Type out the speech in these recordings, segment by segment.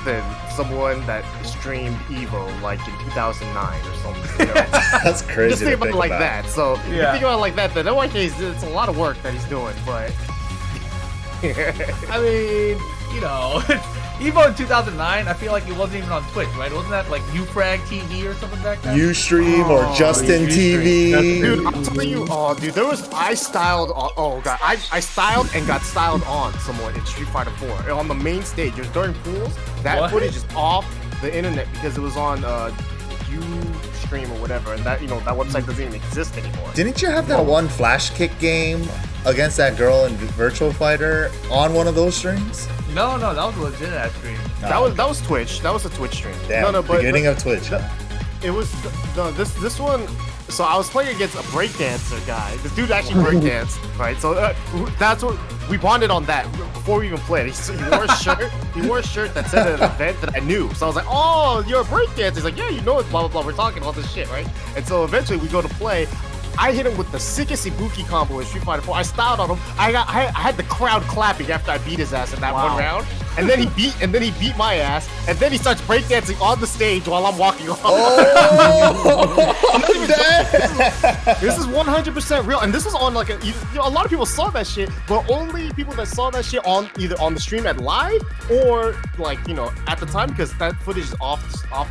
than someone that streamed EVO like in 2009 or something. You know? That's crazy. Just think about it like about. that. So if you think about it like that, then in one case, it's a lot of work that he's doing. But I mean, you know, EVO in 2009, I feel like it wasn't even on Twitch, right? Wasn't that like Ufrag TV or something back then? Ustream or Justin TV. Dude, I'm telling you, I styled and got styled on someone in Street Fighter 4 on the main stage. It was during pools. That footage is off the internet because it was on Ustream or whatever, and that that website doesn't even exist anymore. Didn't you have that one flash kick game against that girl in Virtual Fighter on one of those streams? No, that was a legit ass stream. That was Twitch. That was a Twitch stream. Damn, but beginning of Twitch. It was this one. So I was playing against a breakdancer guy. This dude actually breakdanced, right? So that's what we bonded on that before we even played. He wore a shirt. He wore a shirt that said at an event that I knew. So I was like, "Oh, you're a breakdancer." He's like, "Yeah, you know it's blah blah blah." We're talking all this shit, right? And so eventually we go to play. I hit him with the sickest Ibuki combo in Street Fighter 4. I styled on him. I had the crowd clapping after I beat his ass in that one round. And then he beat my ass. And then he starts breakdancing on the stage while I'm walking off. Oh, this is 100% real. And this is on like a lot of people saw that shit, but only people that saw that shit on either on the stream at live or like at the time, because that footage is off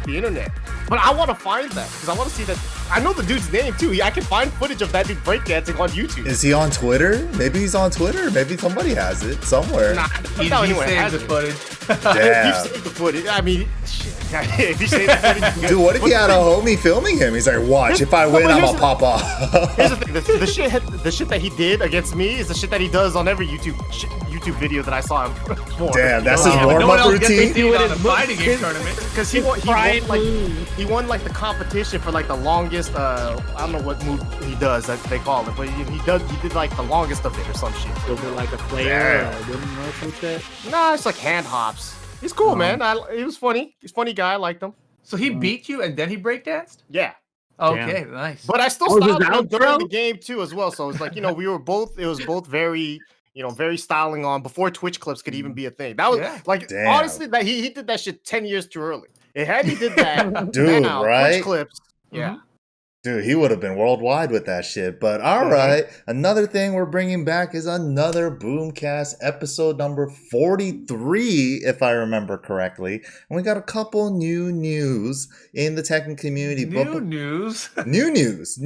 the internet. But I want to find that because I want to see that. I know the dude's name too. I can find footage of that dude breakdancing on YouTube. Is he on Twitter? Maybe he's on Twitter. Maybe somebody has it somewhere. Nah, He saved the footage. If you save the footage, I mean, shit. If you save the footage, Dude, what if he had a homie filming him? He's like, watch, if I win, I'm gonna pop off. Here's the thing: the shit that he did against me is the shit that he does on every YouTube video that I saw him for. Damn, that's his warm-up routine. Fighting game tournament Because he won like the competition for like the longest. I don't know what move he does that they call it, but he did like the longest of it or some shit. Was it like a player or some shit? Nah, it's like hand hops. He's cool, man. He was funny. He's a funny guy. I liked him. So he beat you and then he breakdanced? Yeah. Okay, nice. But I still styled him during the game too, as well. So it's like we were both. It was both very. Very styling on before Twitch clips could even be a thing. That was honestly that he did that shit 10 years too early. Had he did that, dude, now, right? Twitch clips, yeah. Dude, he would have been worldwide with that shit. But all right, another thing we're bringing back is another Boomcast episode number 43, if I remember correctly. And we got a couple new news in the Tekken community. New news. The new news.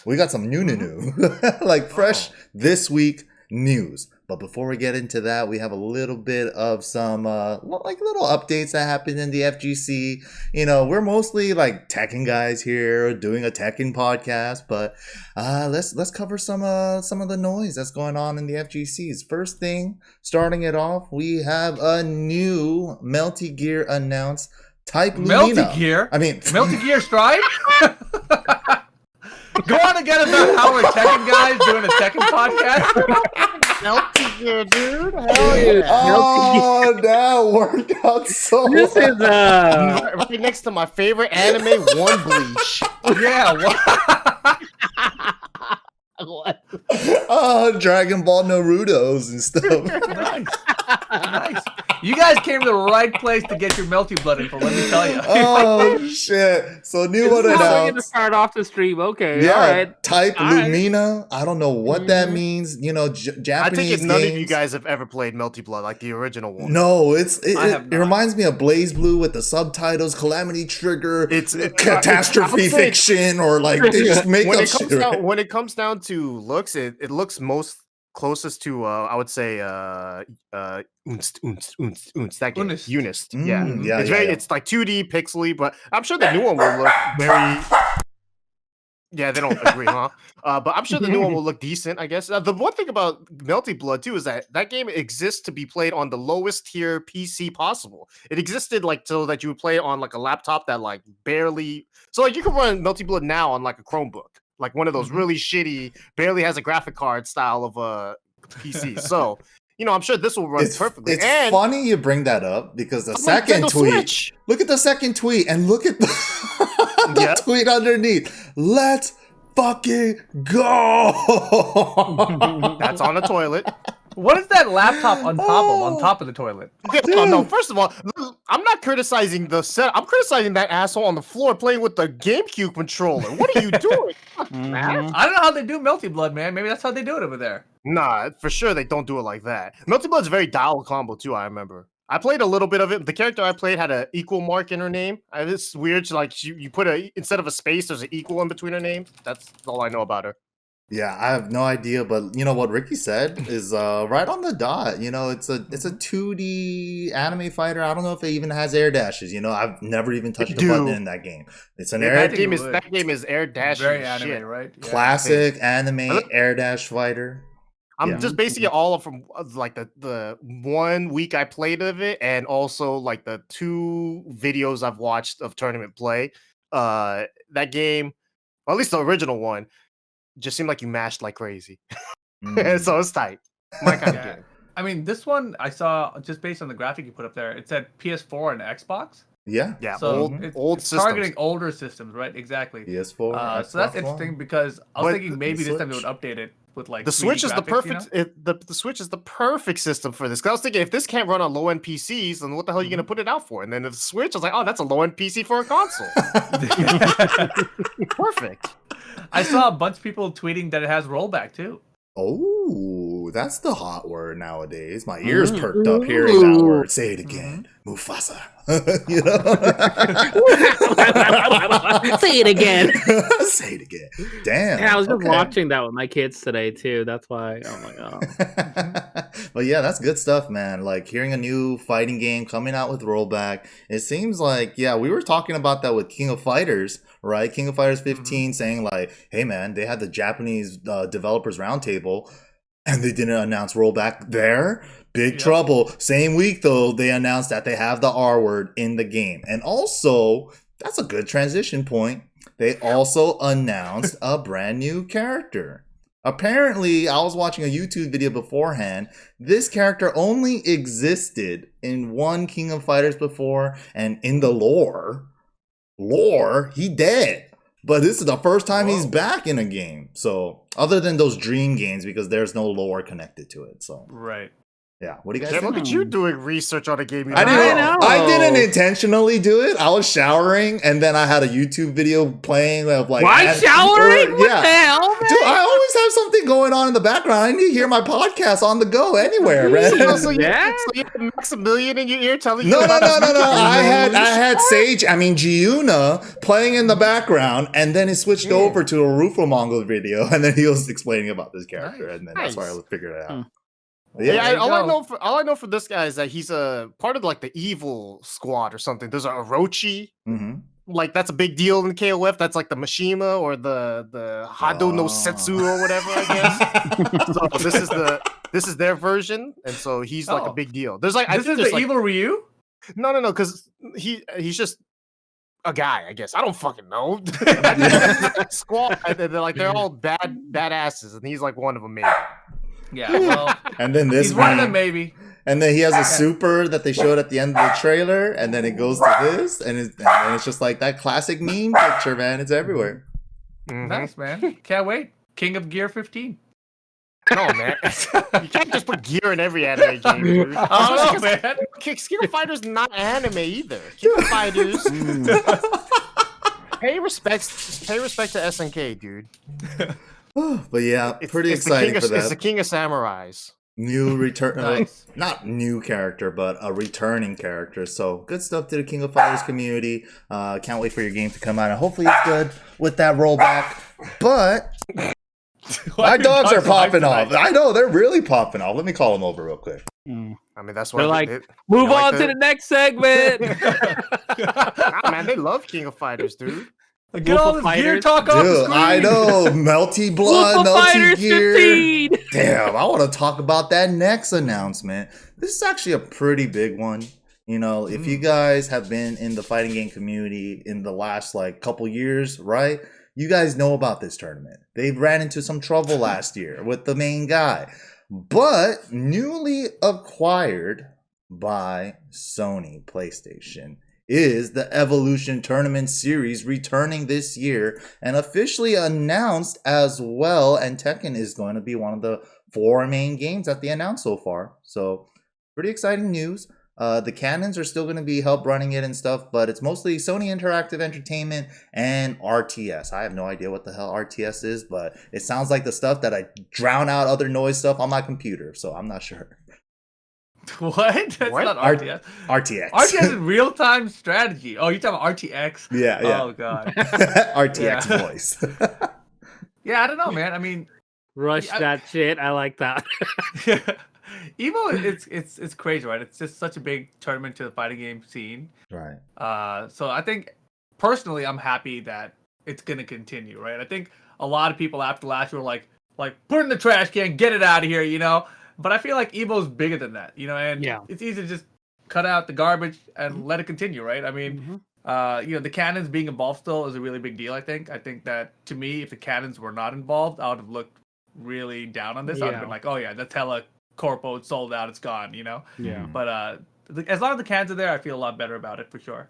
We got some new, like fresh this week news. But before we get into that, we have a little bit of some like little updates that happened in the FGC. We're mostly like Tekken guys here doing a Tekken podcast, but let's cover some of the noise that's going on in the FGCs. First thing, starting it off, we have a new Melty gear announced. Type Lumina. Melty gear? I mean, Melty gear stride? Go on again about how we're Tekken guys doing a Tekken podcast. Melty gear, dude. Hell yeah. Oh, that worked out so This well. is Right next to my favorite anime, One Bleach. Yeah, what? What? Oh, Dragon Ball Naruto's and stuff. Nice. You guys came to the right place to get your Melty blood info, let me tell you. Oh, shit. So new one how we're gonna announced. start off the stream. Okay, Yeah, all right. Type All right. Lumina. I don't know what that means. Japanese I take it none games. of you guys have ever played Melty Blood, like the original one. No, it have not. reminds me of Blaze Blue with the subtitles, Calamity Trigger, It's Catastrophe I would say Fiction, or like they just make when up it comes shit. down when it comes down to looks, it looks most closest to I would say Unst, that game. Unist. Unist. Yeah, It's yeah. it's like 2D pixely, but I'm sure the new one will look very. Yeah, they don't agree, huh? But I'm sure the new one will look decent, I guess. The one thing about Melty Blood, too, is that game exists to be played on the lowest tier PC possible. It existed, like, so that you would play it on, like, a laptop that, like, barely... So, like, you can run Melty Blood now on, like, a Chromebook. Like, one of those really shitty, barely has a graphic card style of PC. So... I'm sure this will run perfectly. It's and funny you bring that up because the second tweet. Switch. Look at the second tweet and look at the tweet underneath. Let's fucking go. That's on a toilet. What is that laptop on top of the toilet? Oh, no, first of all, I'm not criticizing the set. I'm criticizing that asshole on the floor playing with the GameCube controller. What are you doing? Man? I don't know how they do Melty Blood, man. Maybe that's how they do it over there. Nah, for sure they don't do it like that. Melty Blood's very dial combo too, I remember. I played a little bit of it. The character I played had an equal mark in her name. It's weird. Like you put instead of a space, there's an equal in between her name. That's all I know about her. Yeah, I have no idea, but you know what Ricky said is right on the dot. You know, it's a 2D anime fighter. I don't know if it even has air dashes. You know, I've never even touched a button in that game. It's an that game is air dash. Very anime, shit. right? Yeah. Classic anime air dash fighter. I'm just basing it all from like the 1 week I played of it, and also like the 2 videos I've watched of tournament play. That game, or at least the original one, just seemed like you mashed like crazy. So it's tight. My kind of game. I mean, this one I saw just based on the graphic you put up there. It said PS4 and Xbox. Yeah. So old it's systems. Targeting older systems, right? Exactly. PS4. So that's interesting because I was thinking maybe this time they would update it with like the Switch is the graphics, perfect. The Switch is the perfect system for this. Because I was thinking if this can't run on low end PCs, then what the hell are you gonna put it out for? And then the Switch, I was like, oh, that's a low end PC for a console. Perfect. I saw a bunch of people tweeting that it has rollback too. Oh, that's the hot word nowadays. My ears perked up hearing that word. Say it again. Mufasa. You know? Say it again. Say it again. Damn. Yeah, I was just watching that with my kids today too. That's why. Oh my god. But yeah, that's good stuff, man. Like hearing a new fighting game coming out with rollback. It seems like, yeah, we were talking about that with King of Fighters, right? King of Fighters 15 saying like, hey man, they had the Japanese developers roundtable and they didn't announce rollback there. Big trouble. Same week though, they announced that they have the R word in the game. And also, that's a good transition point. They also announced a brand new character. Apparently, I was watching a YouTube video beforehand. This character only existed in one King of Fighters before, and in the lore, he dead. But this is the first time he's back in a game. So, other than those dream games, because there's no lore connected to it. So, right. Yeah, what do you guys Damn, think? look at you doing research on a game. I didn't intentionally do it. I was showering, and then I had a YouTube video playing of like. Why showering? What the hell, man? Dude, I always have something going on in the background. I need to hear my podcast on the go anywhere, man. So you have Maximilian in your ear telling you No. about this I had Giuna playing in the background, and then it switched over to a Rufo Mongol video, and then he was explaining about this character, and then that's why I figured it out. Yeah, all I know for this guy is that he's a part of like the evil squad or something. There's a Orochi, like that's a big deal in KOF. That's like the Mishima or the Hado no Setsu or whatever, I guess. So this is their version, and so he's like a big deal. There's like this is the evil Ryu. No, because he's just a guy, I guess. I don't fucking know. Squad, they're all badasses, and he's like one of them, maybe. Yeah, well, and then this he's one of them, maybe. And then he has a super that they showed at the end of the trailer, and then it goes to this, and it's just like that classic meme picture, man. It's everywhere. Nice, man. Can't wait. King of Gear 15. No, man. You can't just put gear in every anime game, dude. I don't know, man. King of Fighters not anime either. King of Fighters. Pay respect to SNK, dude. But yeah, pretty exciting for that. It's the King of Samurais. New return, Nice. Not new character, but a returning character. So good stuff to the King of Fighters community. Can't wait for your game to come out, and hopefully it's good with that rollback. But my dogs are popping off. I know they're really popping off. Let me call them over real quick. I mean, that's why they're like, move on to the next segment. Man, they love King of Fighters, dude. Get all this gear talk off the screen. I know, melty blood, melty gear. 15. Damn, I want to talk about that next announcement. This is actually a pretty big one. You know, if you guys have been in the fighting game community in the last like couple years, right? You guys know about this tournament. They ran into some trouble last year with the main guy, but newly acquired by Sony PlayStation is the Evolution Tournament Series returning this year and officially announced as well. And Tekken is going to be one of the 4 main games that they announced so far. So pretty exciting news. The canons are still going to be help running it and stuff, but it's mostly Sony Interactive Entertainment and RTS. I have no idea what the hell RTS is, but it sounds like the stuff that I drown out other noise stuff on my computer, so I'm not sure. What? That's What? not RTS. RTX. RTS is real-time strategy. Oh, you're talking about RTX? Yeah. Oh, God. RTX voice. Yeah, I don't know, man. I mean, Rush that shit. I like that. Evo, it's crazy, right? It's just such a big tournament to the fighting game scene. Right. So I think personally, I'm happy that it's gonna continue, right? I think a lot of people after last year were like put it in the trash can, get it out of here, you know. But I feel like Evo's bigger than that, you know, and it's easy to just cut out the garbage and let it continue, right? I mean, you know, the cannons being involved still is a really big deal. I think that to me, if the cannons were not involved, I would have looked really down on this. I would have been like, oh yeah, that's hella corpo, it's sold out, it's gone, you know. Yeah. But as long as the cans are there, I feel a lot better about it for sure.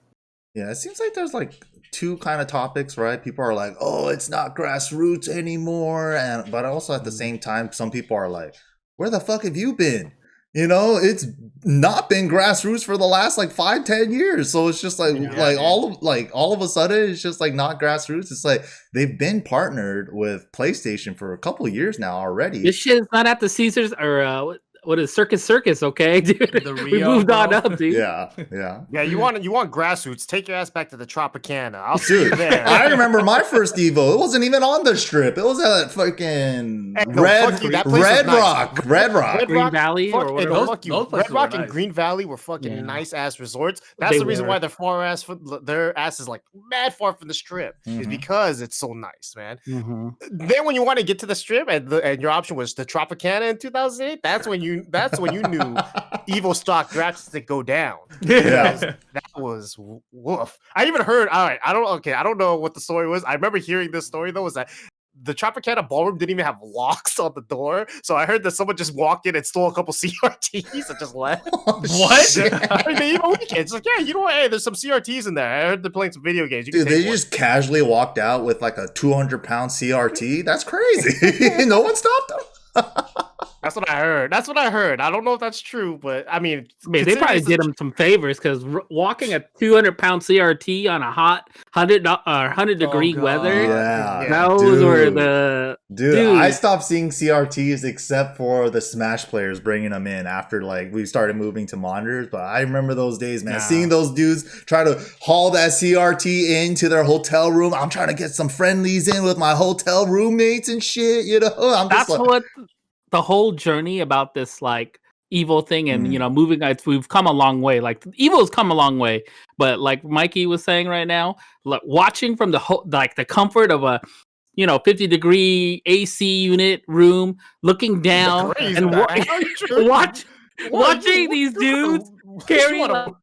Yeah, it seems like there's like 2 kind of topics, right? People are like, oh, it's not grassroots anymore, but also at the same time, some people are like, where the fuck have you been? You know, it's not been grassroots for the last like 5-10 years. So it's just like all of a sudden it's just like not grassroots. It's like they've been partnered with PlayStation for a couple of years now already. This shit is not at the Caesars or what is Circus, okay, dude? The Rio, we moved on up, dude. Yeah. Yeah, you want grassroots? Take your ass back to the Tropicana. I'll see you there. I remember my first Evo. It wasn't even on the strip. It was at fucking Red Rock, Green Valley, or whatever. Red Rock and Green Valley were fucking nice ass resorts. That's the reason why their ass is like mad far from the strip, is because it's so nice, man. Then when you want to get to the strip and your option was the Tropicana in 2008, that's when you knew Evo stock drastically go down. Yeah. That was woof. I even heard. All right, I don't know what the story was. I remember hearing this story though. Was that the Tropicana ballroom didn't even have locks on the door, so I heard that someone just walked in and stole a couple CRTs and just left. What? I mean, the Evo weekend. It's like, yeah, you know what? Hey, there's some CRTs in there. I heard they're playing some video games. Dude, they just casually walked out with like a 200-pound CRT. That's crazy. No one stopped them. That's what I heard. I don't know if that's true, but I mean they probably did him some favors, because walking a 200-pound CRT on a hot 100-degree weather, those were the dude. I stopped seeing CRTs except for the Smash players bringing them in after like we started moving to monitors. But I remember those days, man. Seeing those dudes try to haul that CRT into their hotel room. I'm trying to get some friendlies in with my hotel roommates and shit. You know, that's what the whole journey about this like Evo thing, and you know, moving. We've come a long way. Like Evo's come a long way, but like Mikey was saying right now, like, watching from the the comfort of a 50-degree AC unit room, looking down and watching these dudes carry like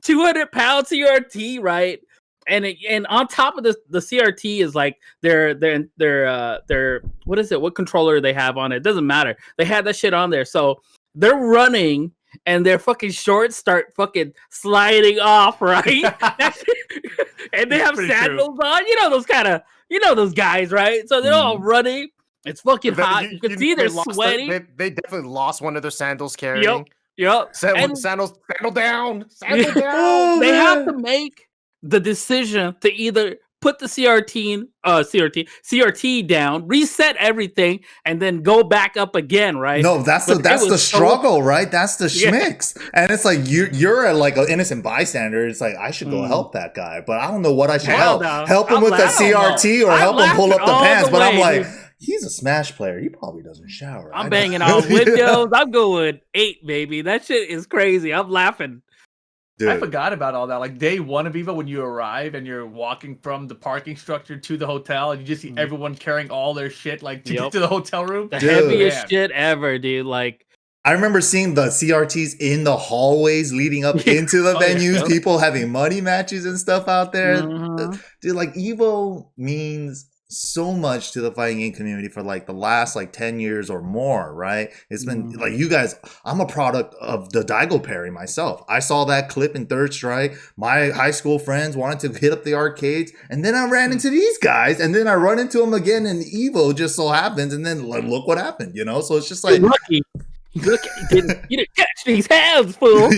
200-pound CRT, right? And on top of this, the CRT is like their what is it? What controller they have on it? It doesn't matter. They had that shit on there, so they're running and their fucking shorts start fucking sliding off, right? And they have sandals on. You know those kind of those guys, right? So they're all running. It's fucking hot. You can see they're sweating. They definitely lost one of their sandals carrying. Yep. Sandal down. Sandal down. They have to make the decision to either put the CRT down, reset everything, and then go back up again, right? No, that's the struggle, right? That's the schmicks. And it's like you're like an innocent bystander. It's like I should go help that guy, but I don't know what I should help. Help him with the CRT or help him pull up the pants. But I'm like, he's a Smash player. He probably doesn't shower. I'm banging on windows. I'm going 8, baby. That shit is crazy. I'm laughing. Dude. I forgot about all that. Like day one of Evo, when you arrive and you're walking from the parking structure to the hotel, and you just see everyone carrying all their shit like to get to the hotel room. The heaviest shit ever, dude. Like, I remember seeing the CRTs in the hallways leading up into the venues. People having money matches and stuff out there. Dude, like Evo means so much to the fighting game community for like the last like 10 years or more, right? It's been like you guys, I'm a product of the Daigo parry myself. I saw that clip in Third Strike. My high school friends wanted to hit up the arcades, and then I ran into these guys, and then I run into them again in Evo, just so happens, and then like, look what happened, you know? So it's just like You're lucky. Look, you didn't catch these hands, fool.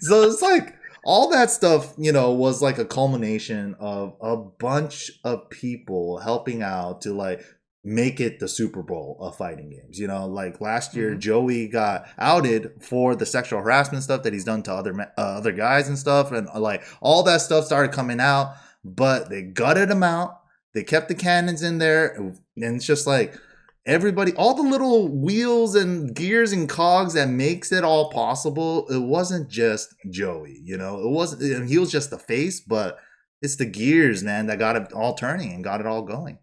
So it's like all that stuff, you know, was like a culmination of a bunch of people helping out to like make it the Super Bowl of fighting games. You know, like last year, Joey got outed for the sexual harassment stuff that he's done to other guys and stuff, and like all that stuff started coming out, but they gutted him out. They kept the cannons in there, and it's just like everybody, all the little wheels and gears and cogs that makes it all possible. It wasn't just Joey, you know, it wasn't, he was just the face, but it's the gears, man, that got it all turning and got it all going.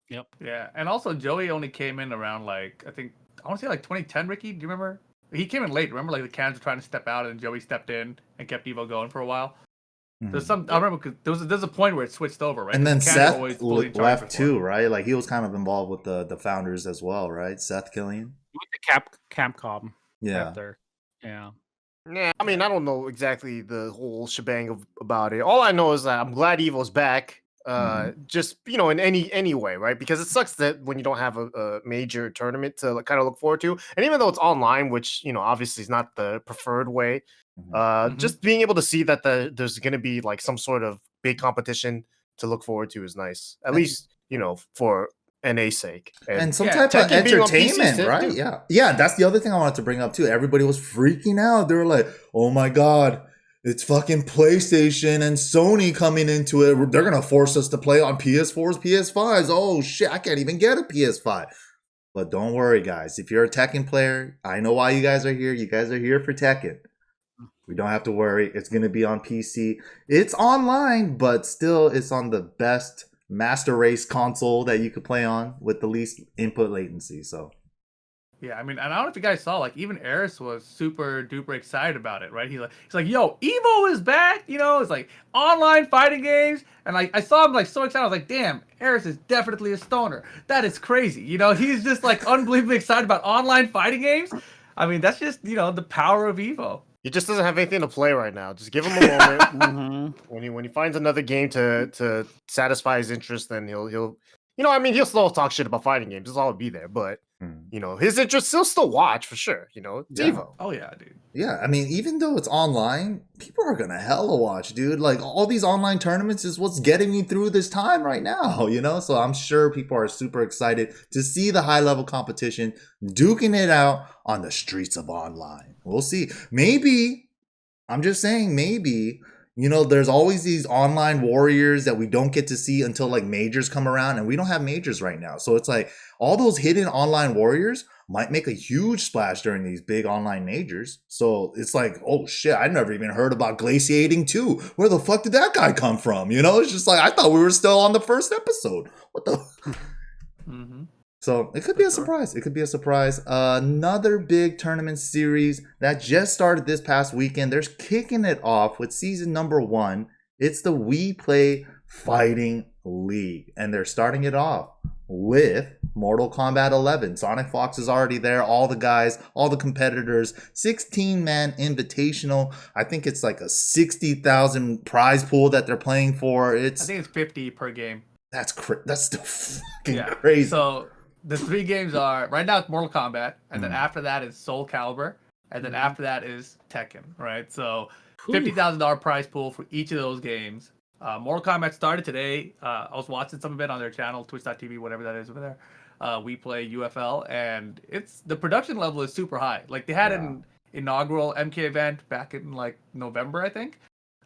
Yep. Yeah. And also Joey only came in around like, I want to say like 2010, Ricky. Do you remember? He came in late. Remember like the cans were trying to step out and Joey stepped in and kept Evo going for a while. There's I remember because there's a point where it switched over, right? And then Seth left before. too, right? Like he was kind of involved with the founders as well, right? Seth Killian. With the Capcom. Yeah. After. Yeah. Yeah, I mean, I don't know exactly the whole shebang about it. All I know is that I'm glad Evo's back. Just, you know, in any way, right? Because it sucks that when you don't have a major tournament to kind of look forward to, and even though it's online, which, you know, obviously is not the preferred way, just being able to see that there's going to be like some sort of big competition to look forward to is nice, at least, you know, for NA's sake, and some type of entertainment, right? Yeah, that's the other thing I wanted to bring up too. Everybody was freaking out. They were like, oh my god, it's fucking PlayStation and Sony coming into it. They're gonna force us to play on PS4s, PS5s. Oh shit, I can't even get a PS5. But don't worry, guys. If you're a Tekken player, I know why you guys are here. You guys are here for Tekken. We don't have to worry. It's going to be on PC. It's online, but still it's on the best master race console that you could play on with the least input latency. So yeah, I mean, and I don't know if you guys saw, like, even Eris was super duper excited about it, right? He's like, yo, Evo is back, you know, it's like online fighting games. And like I saw him like so excited. I was like, damn, Eris is definitely a stoner. That is crazy. You know, he's just like unbelievably excited about online fighting games. I mean, that's just, you know, the power of Evo. He just doesn't have anything to play right now. Just give him a moment. When he finds another game to satisfy his interest, then he'll you know, I mean, he'll still talk shit about fighting games. It's all be there, but you know, his interest he'll still watch for sure. You know, it's Evo. Oh yeah, dude. Yeah, I mean, even though it's online, people are gonna hella watch, dude. Like all these online tournaments is what's getting me through this time right now, you know? So I'm sure people are super excited to see the high level competition duking it out on the streets of online. We'll see. Maybe, I'm just saying, maybe, you know, there's always these online warriors that we don't get to see until like majors come around, and we don't have majors right now. So it's like all those hidden online warriors might make a huge splash during these big online majors. So it's like, oh shit, I never even heard about Glaciating 2. Where the fuck did that guy come from? You know, it's just like, I thought we were still on the first episode. What the? So it could be a surprise. It could be a surprise. Another big tournament series that just started this past weekend. They're kicking it off with season number 1. It's the We Play Fighting League. And they're starting it off with Mortal Kombat 11. Sonic Fox is already there. All the guys, all the competitors. 16-man invitational. I think it's like a 60,000 prize pool that they're playing for. I think it's 50 per game. That's still fucking crazy. So the 3 games are, right now it's Mortal Kombat, and then after that is Soul Calibur, and then after that is Tekken, right? So $50,000 prize pool for each of those games. Mortal Kombat started today. I was watching some of it on their channel, twitch.tv, whatever that is over there. We Play UFL, and the production level is super high. Like they had an inaugural MK event back in like November, I think.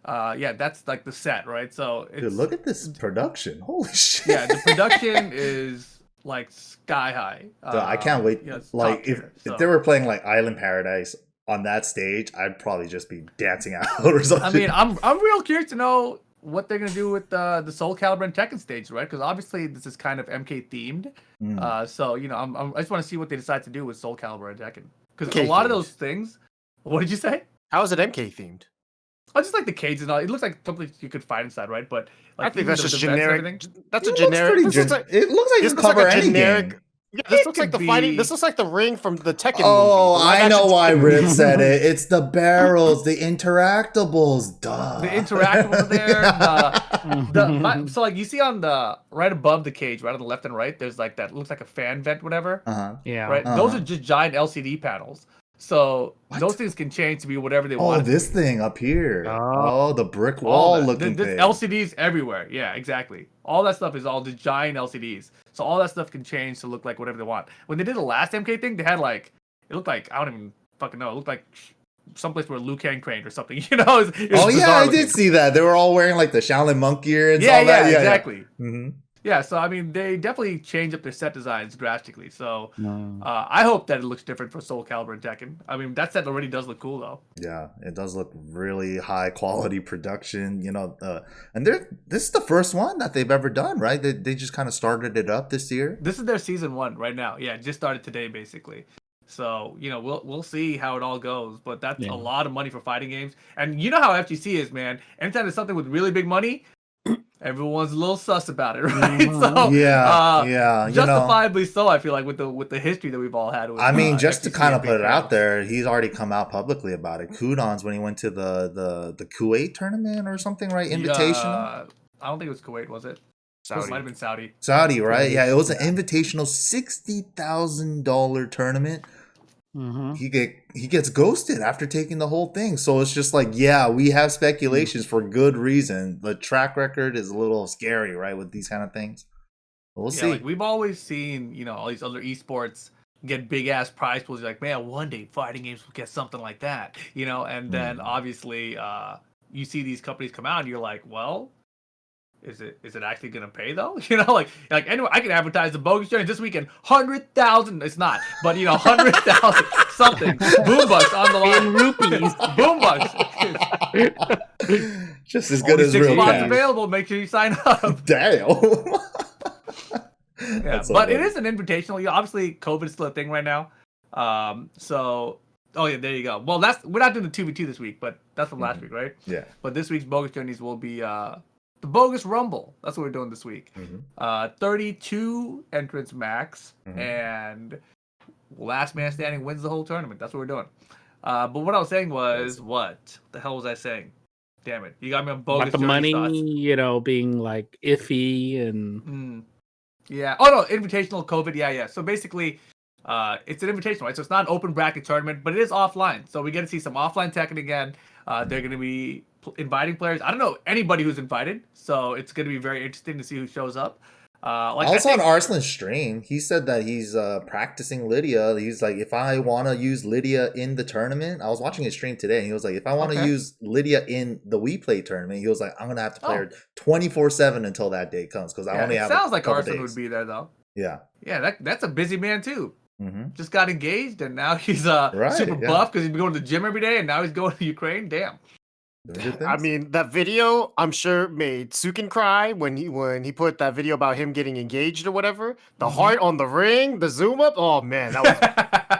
That's like the set, right? So dude, look at this production. Holy shit. Yeah, the production is like sky high. I can't wait. Like if they were playing like Island Paradise on that stage, I'd probably just be dancing out or something. I mean, I'm real curious to know what they're gonna do with the Soul Calibur and Tekken stage, right? Because obviously this is kind of MK themed. So you know, I just want to see what they decide to do with Soul Calibur and Tekken. Because a lot of those things. What did you say? How is it MK themed? I just like the cage and all. It looks like something you could find inside, right? But like, I think even that's the just vents and generic. everything. That's a It looks generic. pretty This looks like it looks like this you looks like cover a any generic. game. Yeah, this It looks like could the fighting. be- This looks like the ring from the Tekken Oh, movie. the live I know action why Tekken Rip movie. said it. It's the barrels, the interactables. Duh. The interactables there. So like you see on the right above the cage, right on the left and right, there's like that looks like a fan vent, whatever. Uh-huh. Yeah. Right. Uh-huh. Those are just giant LCD panels. So What? those things can change to be whatever they Oh, want. this thing up here. Oh. Oh, the brick All wall that. looking There's thing. LCDs everywhere. Yeah, exactly. All that stuff is all the giant LCDs. So all that stuff can change to look like whatever they want. When they did the last MK thing, they had like it looked like I don't even fucking know. It looked like someplace where Liu Kang trained or something. You know? It was Oh yeah, bizarre I looking. did see that. They were all wearing like the Shaolin monk gear and Yeah, all that. Yeah, exactly. Yeah. Mm-hmm. Yeah, so I mean, they definitely changed up their set designs drastically. So No. I hope that it looks different for Soul Calibur and Tekken. I mean, that set already does look cool though. Yeah, it does look really high quality production, you know. And this is the first one that they've ever done, right? They just kind of started it up this year. This is their season 1 right now. Yeah, it just started today basically. So you know we'll see how it all goes, but that's Yeah. a lot of money for fighting games. And you know how FGC is, man. Anytime there's something with really big money, everyone's a little sus about it, right? Mhm. So Yeah, you know. justifiably so. I feel like with the history that we've all had. With, I mean, just to FGC kind of and big put it out titles. there, he's already come out publicly about it. Kudons when he went to the Kuwait tournament or something, right? Invitational. I don't think it was Kuwait, was it? Saudi. It might have been Saudi. Saudi, right? Yeah, it was an invitational $60,000 tournament. Mm-hmm. He gets ghosted after taking the whole thing. So it's just like, yeah, we have speculations for good reason. The track record is a little scary, right, with these kind of things. But we'll see. Like we've always seen, you know, all these other esports get big ass prize pools. You're like, man, one day fighting games will get something like that, you know. And then obviously, you see these companies come out, and you're like, well, is it actually gonna pay though? You know, like anyway, I can advertise the bogus journey this weekend, 100,000. It's not, but you know, 100,000 something. Boombucks on the line. In rupees. Boombucks. Just as good Only as 6 real spots cash. available. Make sure you sign up. Damn. Yeah, That's so but it funny. is an invitational. You know, obviously, COVID is still a thing right now. So, oh yeah, there you go. Well, we're not doing the 2v2 this week, but that's from last week, right? Yeah. But this week's bogus journeys will be the bogus rumble. That's what we're doing this week. 32 entrance max, and last man standing wins the whole tournament. That's what we're doing. But what I was saying was, what the hell was I saying? Damn it! You got me on bogus About the journey money, thoughts. you know, being like iffy and Yeah. Oh no, invitational COVID. Yeah. So basically, it's an invitational, right? So it's not an open bracket tournament, but it is offline. So we get to see some offline Tekken again. They're going to be inviting players. I don't know anybody who's invited, so it's going to be very interesting to see who shows up. Also on Arslan's stream, he said that he's practicing Lidia. He's like, if I want to use Lidia in the tournament, I was watching his stream today, and he was like, if I want to use Lidia in the We Play tournament, he was like, I'm gonna have to play her 24/7 until that day comes because I only have. Sounds like couple Arslan days. would be there though. Yeah. Yeah, that's a busy man too. Mm-hmm. Just got engaged, and now he's super buff because he's been going to the gym every day, and now he's going to Ukraine. Damn. I mean, that video I'm sure made Suiken cry when he put that video about him getting engaged or whatever. The heart on the ring, the zoom up. Oh man, that was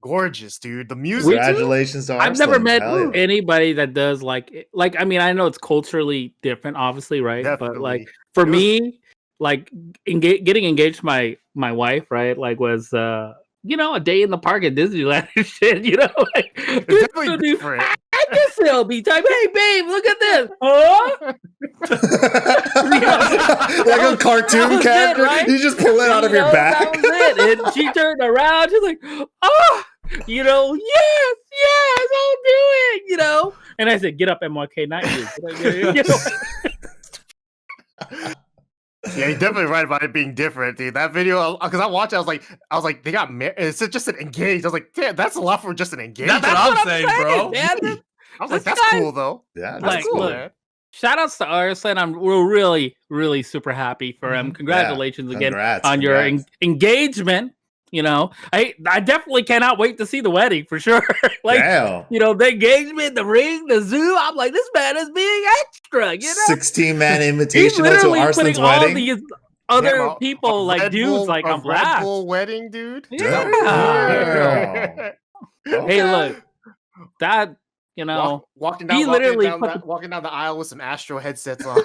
gorgeous, dude. The music. Congratulations to Arslan. I've never met Hell yeah. anybody that does like I mean, I know it's culturally different, obviously, right? Definitely. But like for me, like getting engaged to my wife, right? Like was you know, a day in the park at Disneyland and shit, you know, like It's definitely different. I guess it'll be time. Hey babe, look at this. Huh? Like a cartoon was it, character, right? you just pull it out of your back. That was it. And she turned around, she's like, oh, you know, yes, I'll do it, you know. And I said, get up, MYK, not you. You know? Yeah, you're definitely right about it being different, dude. That video, because I watched it, I was like, they got married. It's just an engaged. I was like, damn, that's a lot for just an engagement. That's what I'm saying, bro. Man. I was like, This that's guy- cool though. Yeah, That's Like, cool, look, man. Shout outs to Arslan. We're really, really super happy for him. Congratulations again Congrats, on your congrats. engagement. You know, I definitely cannot wait to see the wedding for sure. Like, Damn. you know, the engagement, the ring, the zoo. I'm like, this man is being extra. You know, 16-man he's invitational to literally Arslan's putting all wedding. these other Yeah, people, a like Red dudes, Bull- like a on Red blast. Bull wedding, dude. Yeah. Damn. Hey, look, You know, walking he down, literally walking down the aisle with some Astro headsets on.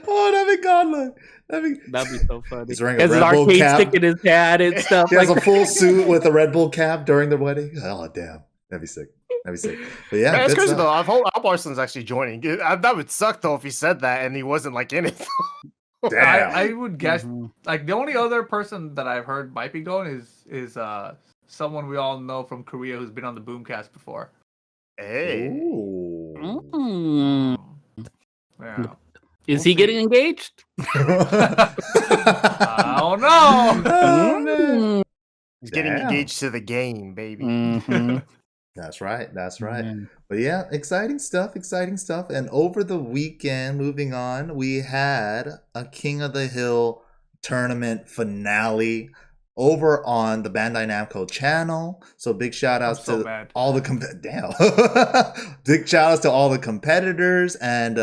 Oh, that'd be godlike. that'd be so funny. He's wearing a Has his Red Bull arcade cap. stick in his hat and stuff. He has like a full suit with a Red Bull cap during their wedding. Oh, damn. That'd be sick. That'd be sick. But yeah, Man, it's good crazy stuff. though. I hope Arslan's actually joining. That would suck though if he said that and he wasn't like in it. Damn. I would guess Mhm. like the only other person that I've heard might be going is someone we all know from Korea who's been on the Boomcast before. Hey. Ooh. Mm. Yeah. Is he getting engaged? I don't know. Oh, man. He's getting Damn. engaged to the game, baby. Mhm. That's right. That's right. Man. But yeah, exciting stuff. Exciting stuff. And over the weekend, moving on, we had a King of the Hill tournament finale over on the Bandai Namco channel. So big shout outs so to mad. all the big shout outs to all the competitors. And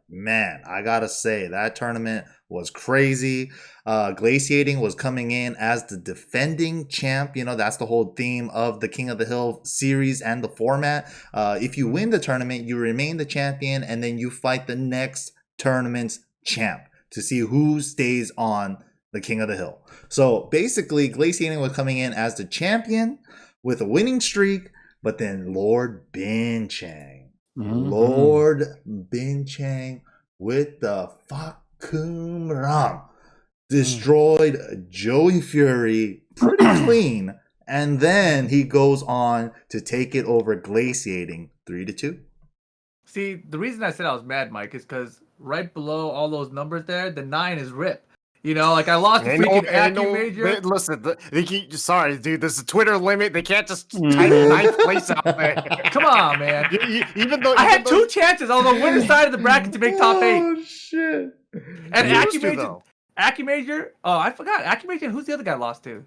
man, I gotta say that tournament was crazy. Glaciating was coming in as the defending champ. You know, that's the whole theme of the King of the Hill series and the format. If you win the tournament, you remain the champion, and then you fight the next tournament's champ to see who stays on the King of the Hill. So basically, Glaciating was coming in as the champion with a winning streak, but then Lord Bin Chang. Mhm. Lord Bin Chang with the Fakum Ram destroyed Joey Fury pretty clean, and then he goes on to take it over Glaciating 3-2. See, the reason I said I was mad, Mike, is because right below all those numbers there, the 9 is Rip. You know, like I lost a freaking AccuMajor. Listen, sorry, dude. There's a Twitter limit. They can't just type Mhm. 9th place out there. Come on, man. Even though I had 2 chances. I was on the winning side of the bracket to make top 8. Oh shit! And You used to, AccuMajor, though. AccuMajor. Oh, I forgot. AccuMajor. Who's the other guy I lost to?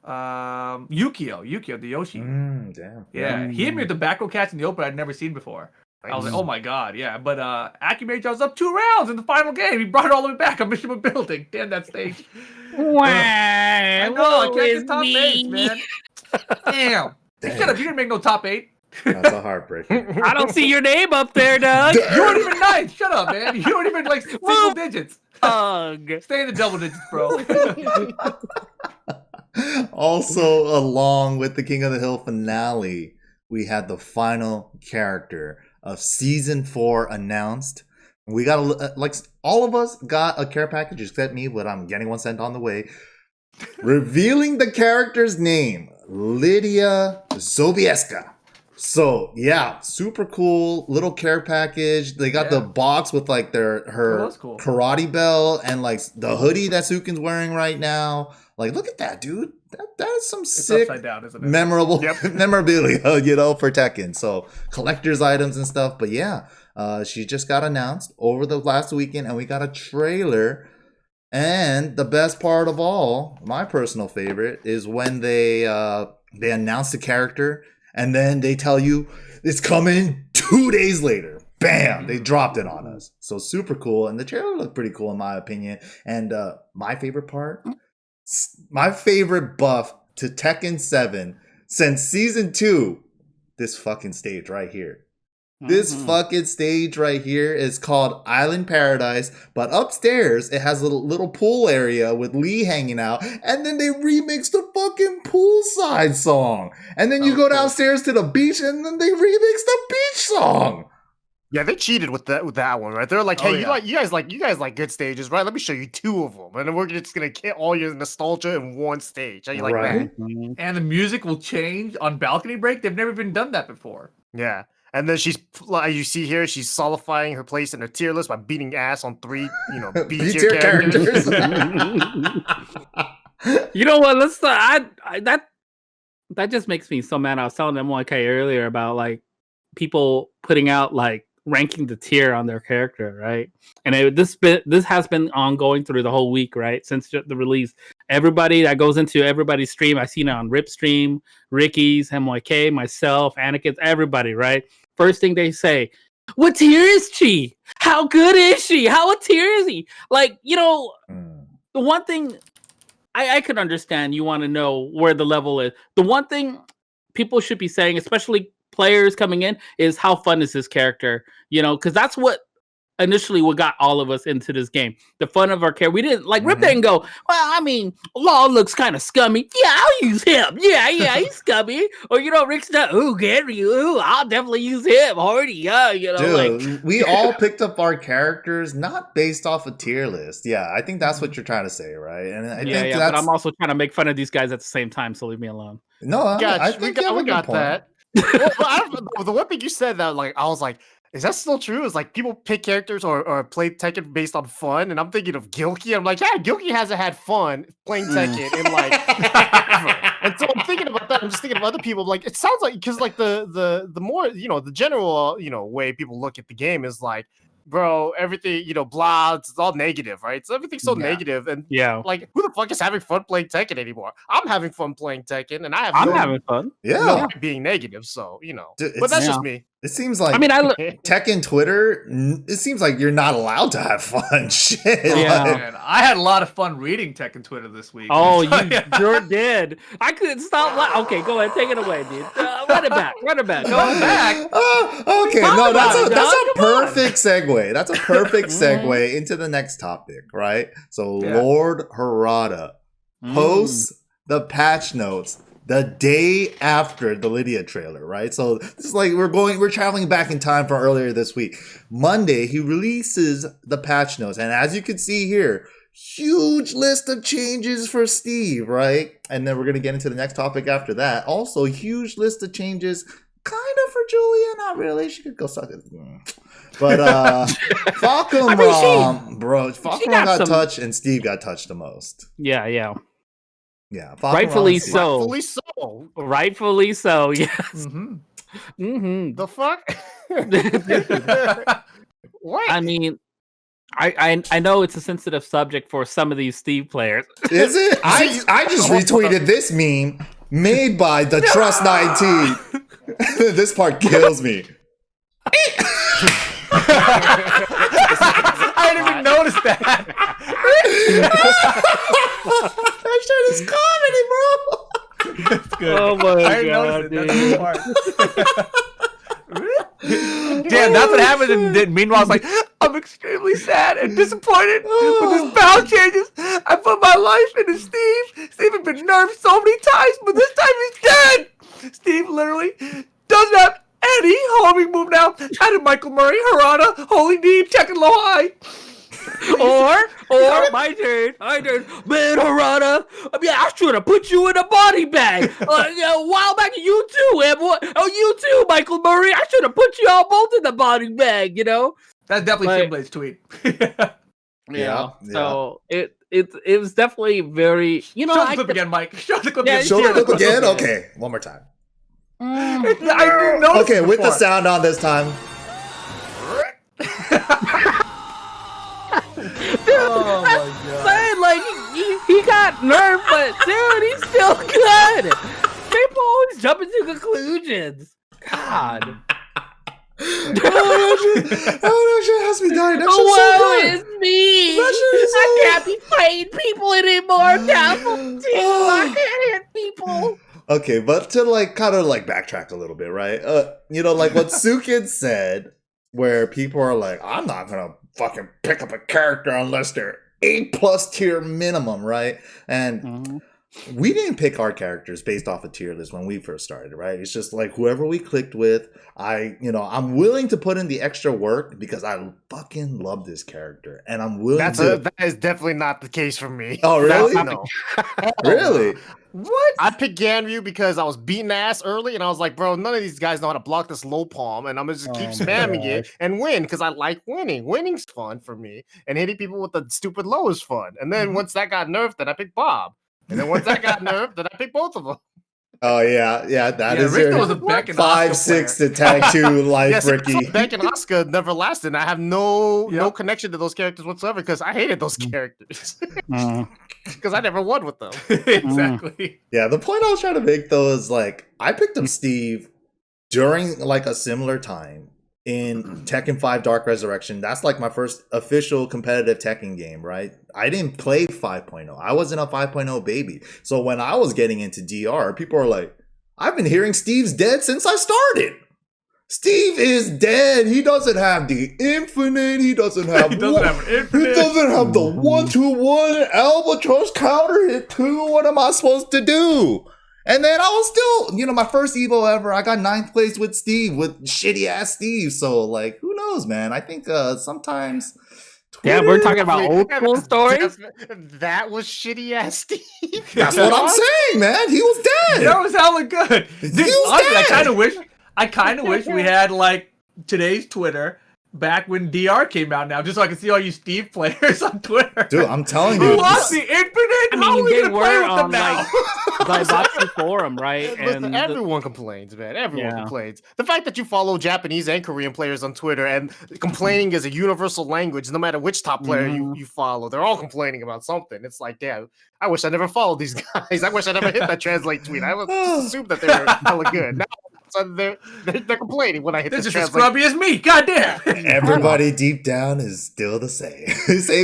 Yukio, the Yoshi. Damn. Yeah, he hit me with the back row catch in the open I'd never seen before. I was like, oh my god, yeah. But AccuMajor, I was up 2 rounds in the final game. He brought it all the way back. I missed him a building. Damn that stage. Wow. I know, I can't get top 8, man. Damn. Hey, shut up, you didn't make no top 8. That's a heartbreaker. I don't see your name up there, Doug. You weren't even 9th. Shut up, man. You weren't even like single digits. Doug. Stay in the double digits, bro. Also, along with the King of the Hill finale, we had the final character of season 4 announced. We got like all of us got a care package except me, but I'm getting one sent on the way. Revealing the character's name, Lidia Sobieska. So yeah, super cool little care package. They got the box with like her that's cool. karate belt and like the hoodie that Suiken's wearing right now. Like, look at that, dude. That is some It's sick, upside down, isn't it? memorable memorabilia, you know, for Tekken. So collector's items and stuff. But yeah, she just got announced over the last weekend, and we got a trailer. And the best part of all, my personal favorite, is when they announce the character, and then they tell you it's coming 2 days later. Bam! They dropped it on us. So super cool, and the trailer looked pretty cool in my opinion. And my favorite part. My favorite buff to Tekken 7 since season 2, this fucking stage right here. This fucking stage right here is called Island Paradise, but upstairs it has a little pool area with Lee hanging out, and then they remixed the fucking poolside song. And then you go downstairs to the beach, and then they remix the beach song. Yeah, they cheated with that one, right? They're like, hey, you guys like good stages, right? Let me show you 2 of them, and then we're just gonna get all your nostalgia in one stage. How you like that? And the music will change on balcony break. They've never been done that before. Yeah, and then she's like you see here, she's solidifying her place in her tier list by beating ass on 3, B tier characters. You know what? Let's that just makes me so mad. I was telling MYK earlier about like people putting out like ranking the tier on their character, right? And this has been ongoing through the whole week, right? Since the release. Everybody that goes into everybody's stream, I've seen it on Rip stream, Ricky's, MYK, myself, Anakin's, everybody, right? First thing they say, what tier is she? How good is she? How a tier is he? Like, the one thing I could understand, you want to know where the level is. The one thing people should be saying, especially players coming in, is how fun is this character? You know, because that's what initially what got all of us into this game. The fun of our character. We didn't like Rip didn't go, well, I mean, Law looks kind of scummy. Yeah, I'll use him. Yeah, he's scummy. Or Rickstah, ooh, Gary, ooh, I'll definitely use him. Hardy, yeah, Dude, we all picked up our characters not based off a tier list. Yeah, I think that's what you're trying to say, right? And I think but I'm also trying to make fun of these guys at the same time, so leave me alone. No, I think we got that. Well, the one thing you said that, like, I was like, is that still true? It's like people pick characters or play Tekken based on fun, and I'm thinking of Gilkey. I'm like, yeah, Gilkey hasn't had fun playing Tekken in like ever. And so I'm thinking about that. I'm just thinking of other people. Like, it sounds like, because like the more the general way people look at the game is like, bro, everything, blah, it's all negative, right? So everything's so negative, and like, who the fuck is having fun playing Tekken anymore? I'm having fun playing Tekken, and I'm having fun. Being negative, so Dude, but that's just me. It seems like Tekken Twitter. It seems like you're not allowed to have fun. Shit. Yeah, man, I had a lot of fun reading Tekken Twitter this week. Oh, you sure did. I couldn't stop. Okay, go ahead, take it away, dude. Run it back. Go back. Okay, no, that's a perfect segue. That's a perfect segue into the next topic, right? So Lord Harada posts the patch notes the day after the Lidia trailer, right? So this is like we're traveling back in time for earlier this week. Monday, he releases the patch notes, and as you can see here, huge list of changes for Steve, right? And then we're gonna get into the next topic after that. Also, huge list of changes, kind of for Julia, not really. She could go suck it. But Falcon got touched, and Steve got touched the most. Yeah. Rightfully so. Rightfully so. Yes. The fuck? What? I mean, I know it's a sensitive subject for some of these Steve players. Is it? I just retweeted this meme made by the Trust 19. This part kills me. I didn't even notice that. That shit is comedy, bro. That's good. Oh my god, dude. That's the part. Damn, that's what happened. And then meanwhile, it's like, I'm extremely sad and disappointed with his bound changes. I put my life into Steve. Steve has been nerfed so many times, but this time he's dead. Steve literally doesn't have any homing move now. Added Michael Murray, Harada, Holy Deep, Tekken Low High. Or my turn. Man, Harada, I mean, I should have put you in a body bag. A while back, you too, you too, Michael Murray. I should have put you all both in the body bag. That's definitely Shimblade's tweet. Yeah. So it was definitely very. Show the clip again, Mike. Show the clip again. Show the clip again. Okay, one more time. I didn't notice. Okay, with the sound on this time. Oh my god! Saying, like he got nerfed, but dude, he's still good. People always jump into conclusions. God. That shit has me dying. That shit's Woe so good. is me. I can't be fighting people anymore. Doubtful too. I can't hit people. Okay, but to kind of backtrack a little bit, right? Like what Suiken said, where people are like, I'm not gonna fucking pick up a character unless they're A+ tier minimum, right? And we didn't pick our characters based off a tier list when we first started, right? It's just like whoever we clicked with. I'm willing to put in the extra work because I fucking love this character, and I'm willing that is definitely not the case for me. Oh, really? No. Really? What? I picked Ganryu because I was beating ass early, and I was like, bro, none of these guys know how to block this low palm, and I'm gonna just keep spamming it and win because I like winning. Winning's fun for me, and hitting people with the stupid low is fun. And then once that got nerfed, then I picked Bob. And then once that got nerfed, then I picked both of them. Oh yeah, that is Rickstah your was a Beck and 5-6 to tag 2 life, Ricky. So Beck and Oscar never lasted. And I have no connection to those characters whatsoever because I hated those characters. Because I never won with them. Exactly. Yeah, the point I was trying to make though is I picked up Steve during a similar time in Tekken 5 Dark Resurrection. That's my first official competitive Tekken game, right? I didn't play 5.0. I wasn't a 5.0 baby. So when I was getting into DR, people are like, I've been hearing Steve's dead since I started. Steve is dead. He doesn't have the infinite. He doesn't have. He doesn't have an infinite. He doesn't have the 1-2-1 albatross counter hit 2. What am I supposed to do? And then I was still, my first Evo ever. I got 9th place with Steve, with shitty ass Steve. So like, who knows, man? I think sometimes. Yeah, we're talking about old school stories. That was shitty ass Steve. That's what I'm saying, man. He was dead. That was hella good. He was Honestly, dead. I kind of wish we had like today's Twitter back when DR came out now, just so I could see all you Steve players on Twitter. Dude, I'm telling Who you. lost the infinite? I How are mean, we they gonna play were with them on now? like Boxing Forum, right? Listen, everyone complains, man. Everyone Yeah. complains. The fact that you follow Japanese and Korean players on Twitter and complaining is a universal language, no matter which top player you follow, they're all complaining about something. It's like, damn, I wish I never followed these guys. I wish I never hit that translate tweet. I would just assume that they were hella good. Now, so they're complaining when I hit They're the just as translate. scrubby as me. Goddamn. Everybody deep down is still the same.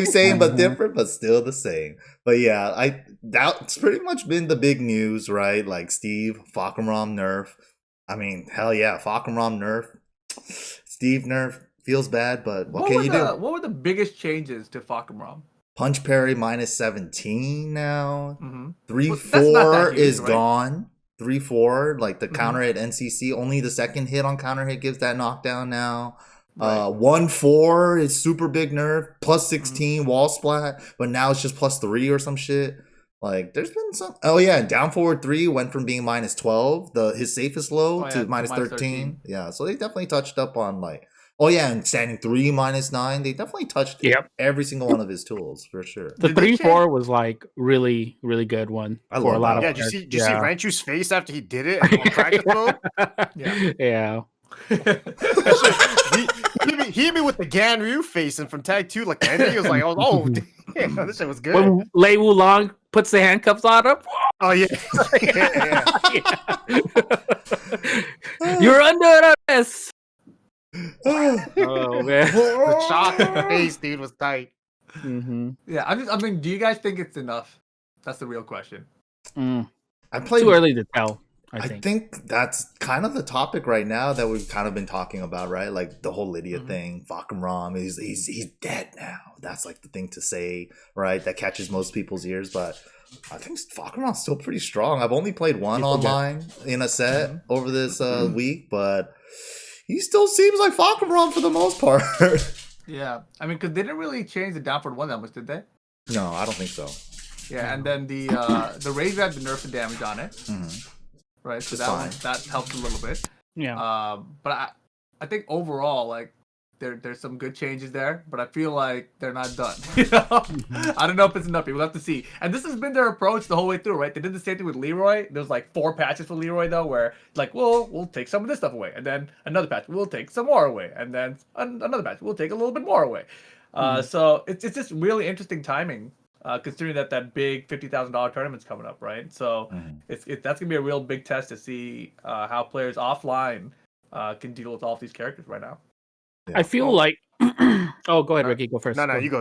same, but different, but still the same. But yeah, that's pretty much been the big news, right? Like Steve, Fakaram nerf. I mean, hell yeah, Fakaram nerf. Steve nerf. Feels bad, but what can you do? What were the biggest changes to Fakaram? Punch parry minus 17 now. Mm-hmm. 3-4 is right? gone. 3-4, like the counter hit NCC. Only the second hit on counter hit gives that knockdown now. Right. 1-4 is super big nerf. Plus 16 wall splat, but now it's just plus 3 or some shit. Like there's been some. Oh yeah, down forward 3 went from being minus 12, his safest low, to minus 13. Yeah, so they definitely touched up on like. Oh yeah, and standing 3 minus 9. They definitely touched every single one of his tools for sure. The 3-4 was like really, really good one for a lot of. Yeah, did you see Ranchu's face after he did it on practice mode? Yeah. he hit me with the Ganryu face, and from tag 2, like the end, he was like, "Oh, damn, this shit was good." When Lei Wulong puts the handcuffs on him. Oh yeah, You're under arrest. Oh man, the shock in the face, dude, was tight. Mm-hmm. Yeah, I mean, do you guys think it's enough? That's the real question. I played too early to tell. I think that's kind of the topic right now that we've kind of been talking about, right? Like the whole Lidia thing. Fakaram, he's dead now. That's like the thing to say, right? That catches most people's ears, but I think Fakaram's still pretty strong. I've only played one online in a set over this week, but he still seems like Fakaram for the most part. Yeah, I mean, because they didn't really change the down forward 1 that much, did they? No, I don't think so. Yeah, and then the Raise had the nerf the damage on it. Right, so that helps a little bit. Yeah. But I think overall, like, there's some good changes there, but I feel like they're not done. You know? I don't know if it's enough. We'll have to see. And this has been their approach the whole way through, right? They did the same thing with Leroy. There's like 4 patches for Leroy though, where like, we'll take some of this stuff away, and then another patch, we'll take some more away, and then another patch, we'll take a little bit more away. So it's just really interesting timing. Considering that big $50,000 tournament's coming up, right? So that's gonna be a real big test to see how players offline can deal with all of these characters right now. I feel like. Oh, go ahead, Ricky. Go first. No, you go.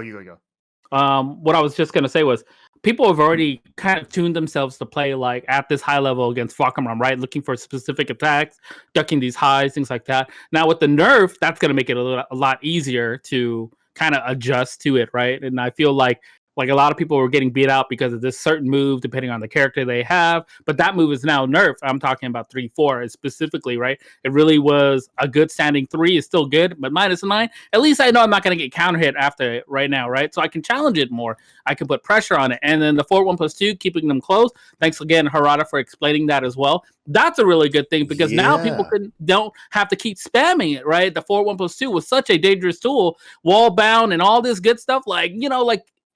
What I was just gonna say was people have already kind of tuned themselves to play like at this high level against Fakaram, right? Looking for specific attacks, ducking these highs, things like that. Now with the nerf, that's gonna make it a lot easier to kind of adjust to it, right? And I feel like a lot of people were getting beat out because of this certain move, depending on the character they have. But that move is now nerfed. I'm talking about 3-4 specifically, right? It really was a good standing 3 is still good, but -9. At least I know I'm not going to get counter hit after it right now, right? So I can challenge it more. I can put pressure on it. And then the 4-1+2, keeping them close. Thanks again, Harada, for explaining that as well. That's a really good thing because now people don't have to keep spamming it, right? The 4-1+2 was such a dangerous tool, wall bound and all this good stuff.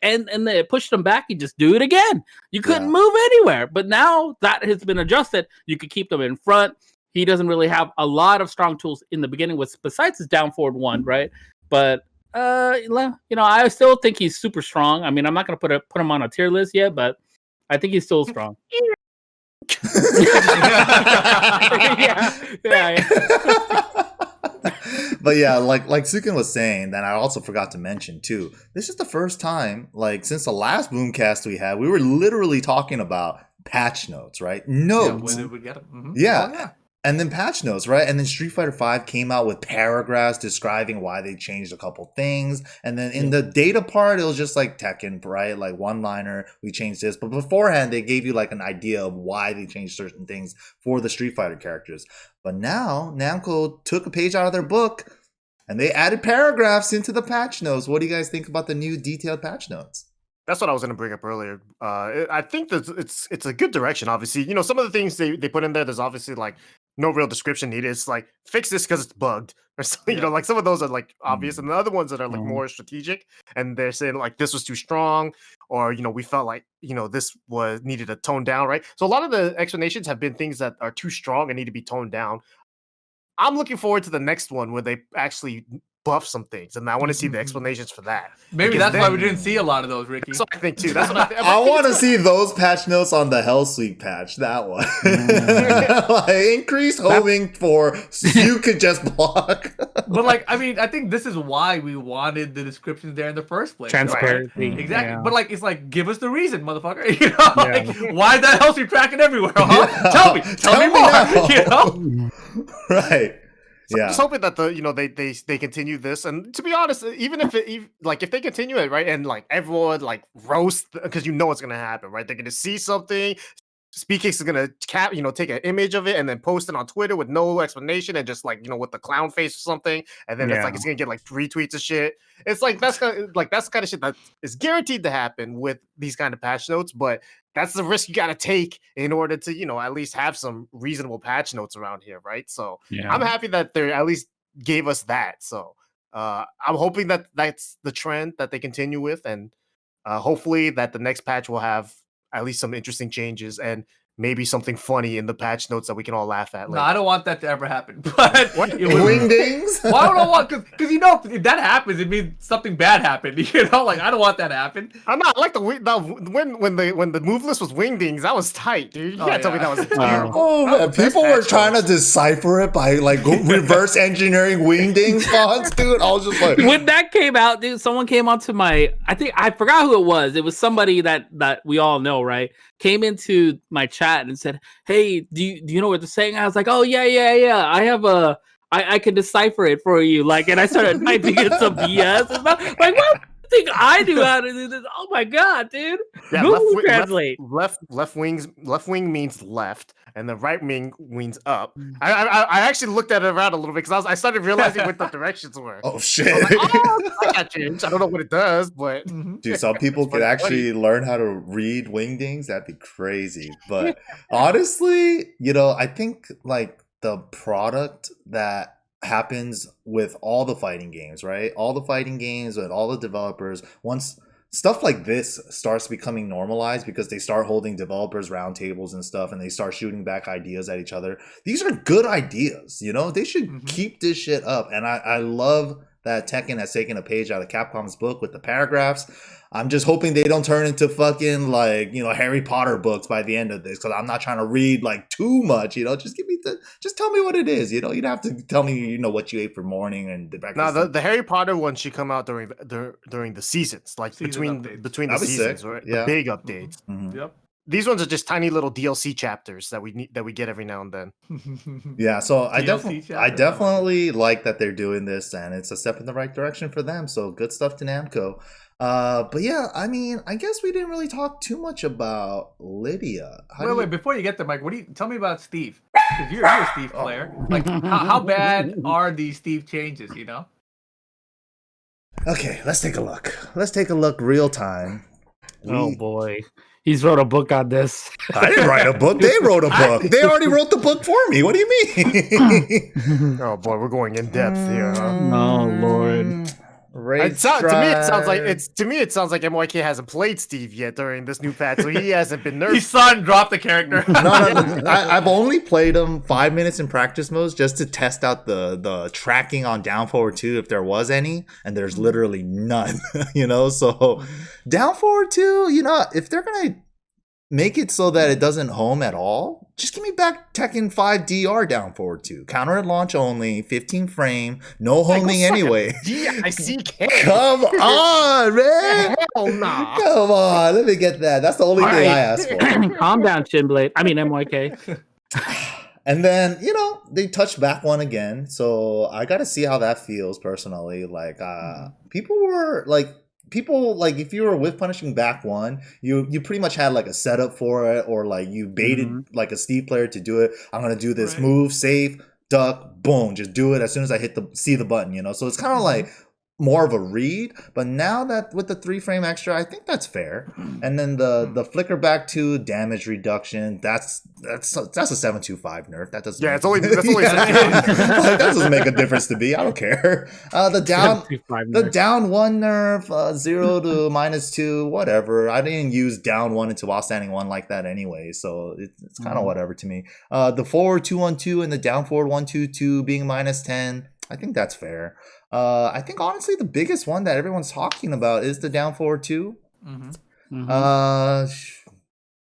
And they pushed them back. You just do it again. You couldn't move anywhere. But now that has been adjusted, you could keep them in front. He doesn't really have a lot of strong tools in the beginning, besides his down forward 1, right? But I still think he's super strong. I mean, I'm not going to put him on a tier list yet, but I think he's still strong. yeah. But yeah, like Suiken was saying, that I also forgot to mention too. This is the first time, like since the last Boomcast we had, we were literally talking about patch notes, right? Yeah, Notes. when did we get them? Mm-hmm. Yeah. Oh, yeah. And then patch notes, right? And then Street Fighter V came out with paragraphs describing why they changed a couple things. And then in the data part, it was just like Tekken, right? Like one-liner, we changed this. But beforehand, they gave you like an idea of why they changed certain things for the Street Fighter characters. But now, Namco took a page out of their book and they added paragraphs into the patch notes. What do you guys think about the new detailed patch notes? That's what I was going to bring up earlier. I think that it's a good direction. Obviously, you know, some of the things they put in there, there's obviously like no real description needed. It's like fix this because it's bugged, or something. You know, like some of those are like obvious, and the other ones that are like more strategic, and they're saying like this was too strong, or you know, we felt like you know this was needed to tone down, right? So a lot of the explanations have been things that are too strong and need to be toned down. I'm looking forward to the next one where they actually buff some things, and I want to see the explanations for that. Maybe that's why we didn't see a lot of those, Ricky. That's what I think too. That's what I think. I want to see those patch notes on the Hellsweek patch. That one, like increased homing for you could just block. But like, I mean, I think this is why we wanted the descriptions there in the first place. Transparency. Right? Exactly. Yeah. But like, it's like, give us the reason, motherfucker. You know, like, why is that Hellsweek tracking everywhere? Huh? Tell me more. now. You know, Right. So I'm just hoping that they continue this, and to be honest, even if if they continue it, right, and like everyone like roast, because you know it's gonna happen, right? They're gonna see something. SpeedKicks is gonna take an image of it and then post it on Twitter with no explanation and just like with the clown face or something, and then it's gonna get like retweets of shit. It's like that's the kind of shit that is guaranteed to happen with these kind of patch notes, but that's the risk you got to take in order to at least have some reasonable patch notes around here, right? So I'm happy that they at least gave us that. So I'm hoping that that's the trend that they continue with, and hopefully that the next patch will have at least some interesting changes and maybe something funny in the patch notes that we can all laugh at. No, I don't want that to ever happen. But wingdings? Well, I don't want because if that happens, it means something bad happened. Like I don't want that to happen. I'm not like when the move list was wingdings, that was tight, dude. You can't tell me that was terrible. Oh man, people were trying to decipher it by like reverse engineering wingdings fonts, dude. I was just like, when that came out, dude, someone came onto my, I forgot who it was. It was somebody that we all know, right? Came into my chat and said, "Hey, do you know what they're saying?" I was like, "Oh yeah. I have I can decipher it for you." Like, and I started typing in some BS and stuff. Like, what do you think I do how to do this? Oh my god, dude! Yeah, Google Translate. Left wing means left, and the right wing means up. I actually looked at it around a little bit because I started realizing what the directions were. Oh shit! I got changed. I don't know what it does, but dude, some people could actually learn how to read wingdings. That'd be crazy. But honestly, I think like the product that happens with all the fighting games, right? All the fighting games and all the developers, once stuff like this starts becoming normalized because they start holding developers roundtables and stuff, and they start shooting back ideas at each other. These are good ideas, They should keep this shit up. And I love that Tekken has taken a page out of Capcom's book with the paragraphs. I'm just hoping they don't turn into fucking like, Harry Potter books by the end of this, because I'm not trying to read like too much, just just tell me what it is, you don't have to tell me, what you ate for morning and the breakfast. No, the Harry Potter one should come out during the seasons, like between the seasons, right? Yeah. The big updates. Yep. These ones are just tiny little DLC chapters that we get every now and then. Yeah, so I DLC definitely like that they're doing this, and it's a step in the right direction for them. So good stuff to Namco. But yeah, I mean, I guess we didn't really talk too much about Lidia. Wait, before you get there, Mike, tell me about Steve? Because you're a Steve player. Like, how bad are these Steve changes? Okay, let's take a look. Let's take a look real time. Oh boy. He's wrote a book on this. I didn't write a book. They wrote a book. They already wrote the book for me. What do you mean? Oh boy, we're going in depth here. Oh Lord. To me, it sounds like MYK hasn't played Steve yet during this new patch, so he hasn't been nerfed. He saw and dropped the character. No. I've only played him 5 minutes in practice modes just to test out the tracking on down forward 2 if there was any, and there's literally none. So down forward 2, if they're gonna make it so that it doesn't home at all. Just give me back Tekken 5 DR down forward 2. Counter at launch only, 15 frame, no homing anyway. D-I-C-K. Come on, man. Hell nah. Come on, let me get that. That's the only thing I asked for. Calm down, Shinblade. I mean, MYK. And then, they touched back one again. So I got to see how that feels personally. Like, people, if you were with punishing back one, you pretty much had like a setup for it, or like you baited like a Steve player to do it. I'm going to do this move, safe, duck, boom, just do it as soon as I see the button, So it's kind of like more of a read, but now that with the 3 frame extra, I think that's fair. And then the flicker back to damage reduction, that's a 725 nerf. That doesn't that's only that doesn't make a difference to me. I don't care. The down 1 nerf, 0 to -2, whatever. I didn't use down 1 into while standing 1 like that anyway, so it's kind of whatever to me. The forward 2-1-2 and the down forward 1-2-2 being -10, I think that's fair. I think honestly the biggest one that everyone's talking about is the down forward 2.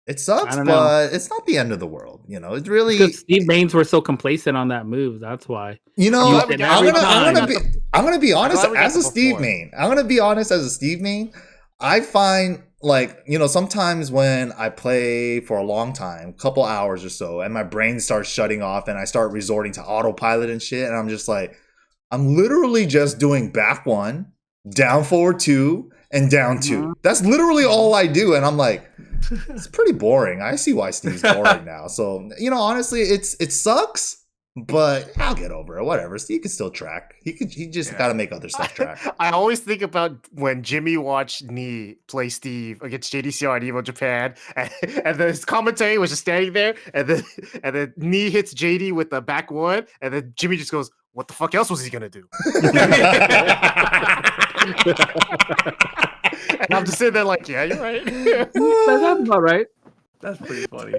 It sucks, but it's not the end of the world. It's really because Steve Baines were so complacent on that move. That's why. I'm gonna be honest as a Steve main. I'm gonna be honest as a Steve main. I find sometimes when I play for a long time, couple hours or so, and my brain starts shutting off and I start resorting to autopilot and shit, and I'm just like, I'm literally just doing back 1, down forward 2, and down 2. That's literally all I do. And I'm like, it's pretty boring. I see why Steve's boring now. So, honestly, it sucks, but I'll get over it. Whatever. Steve can still track. He just got to make other stuff track. I always think about when Jimmy watched Nee play Steve against JDCR at EVO Japan, and his commentary was just standing there, and then Nee hits JD with the back 1, and then Jimmy just goes, what the fuck else was he gonna do? And I'm just sitting there like, yeah, you're right. That's about right. That's pretty funny.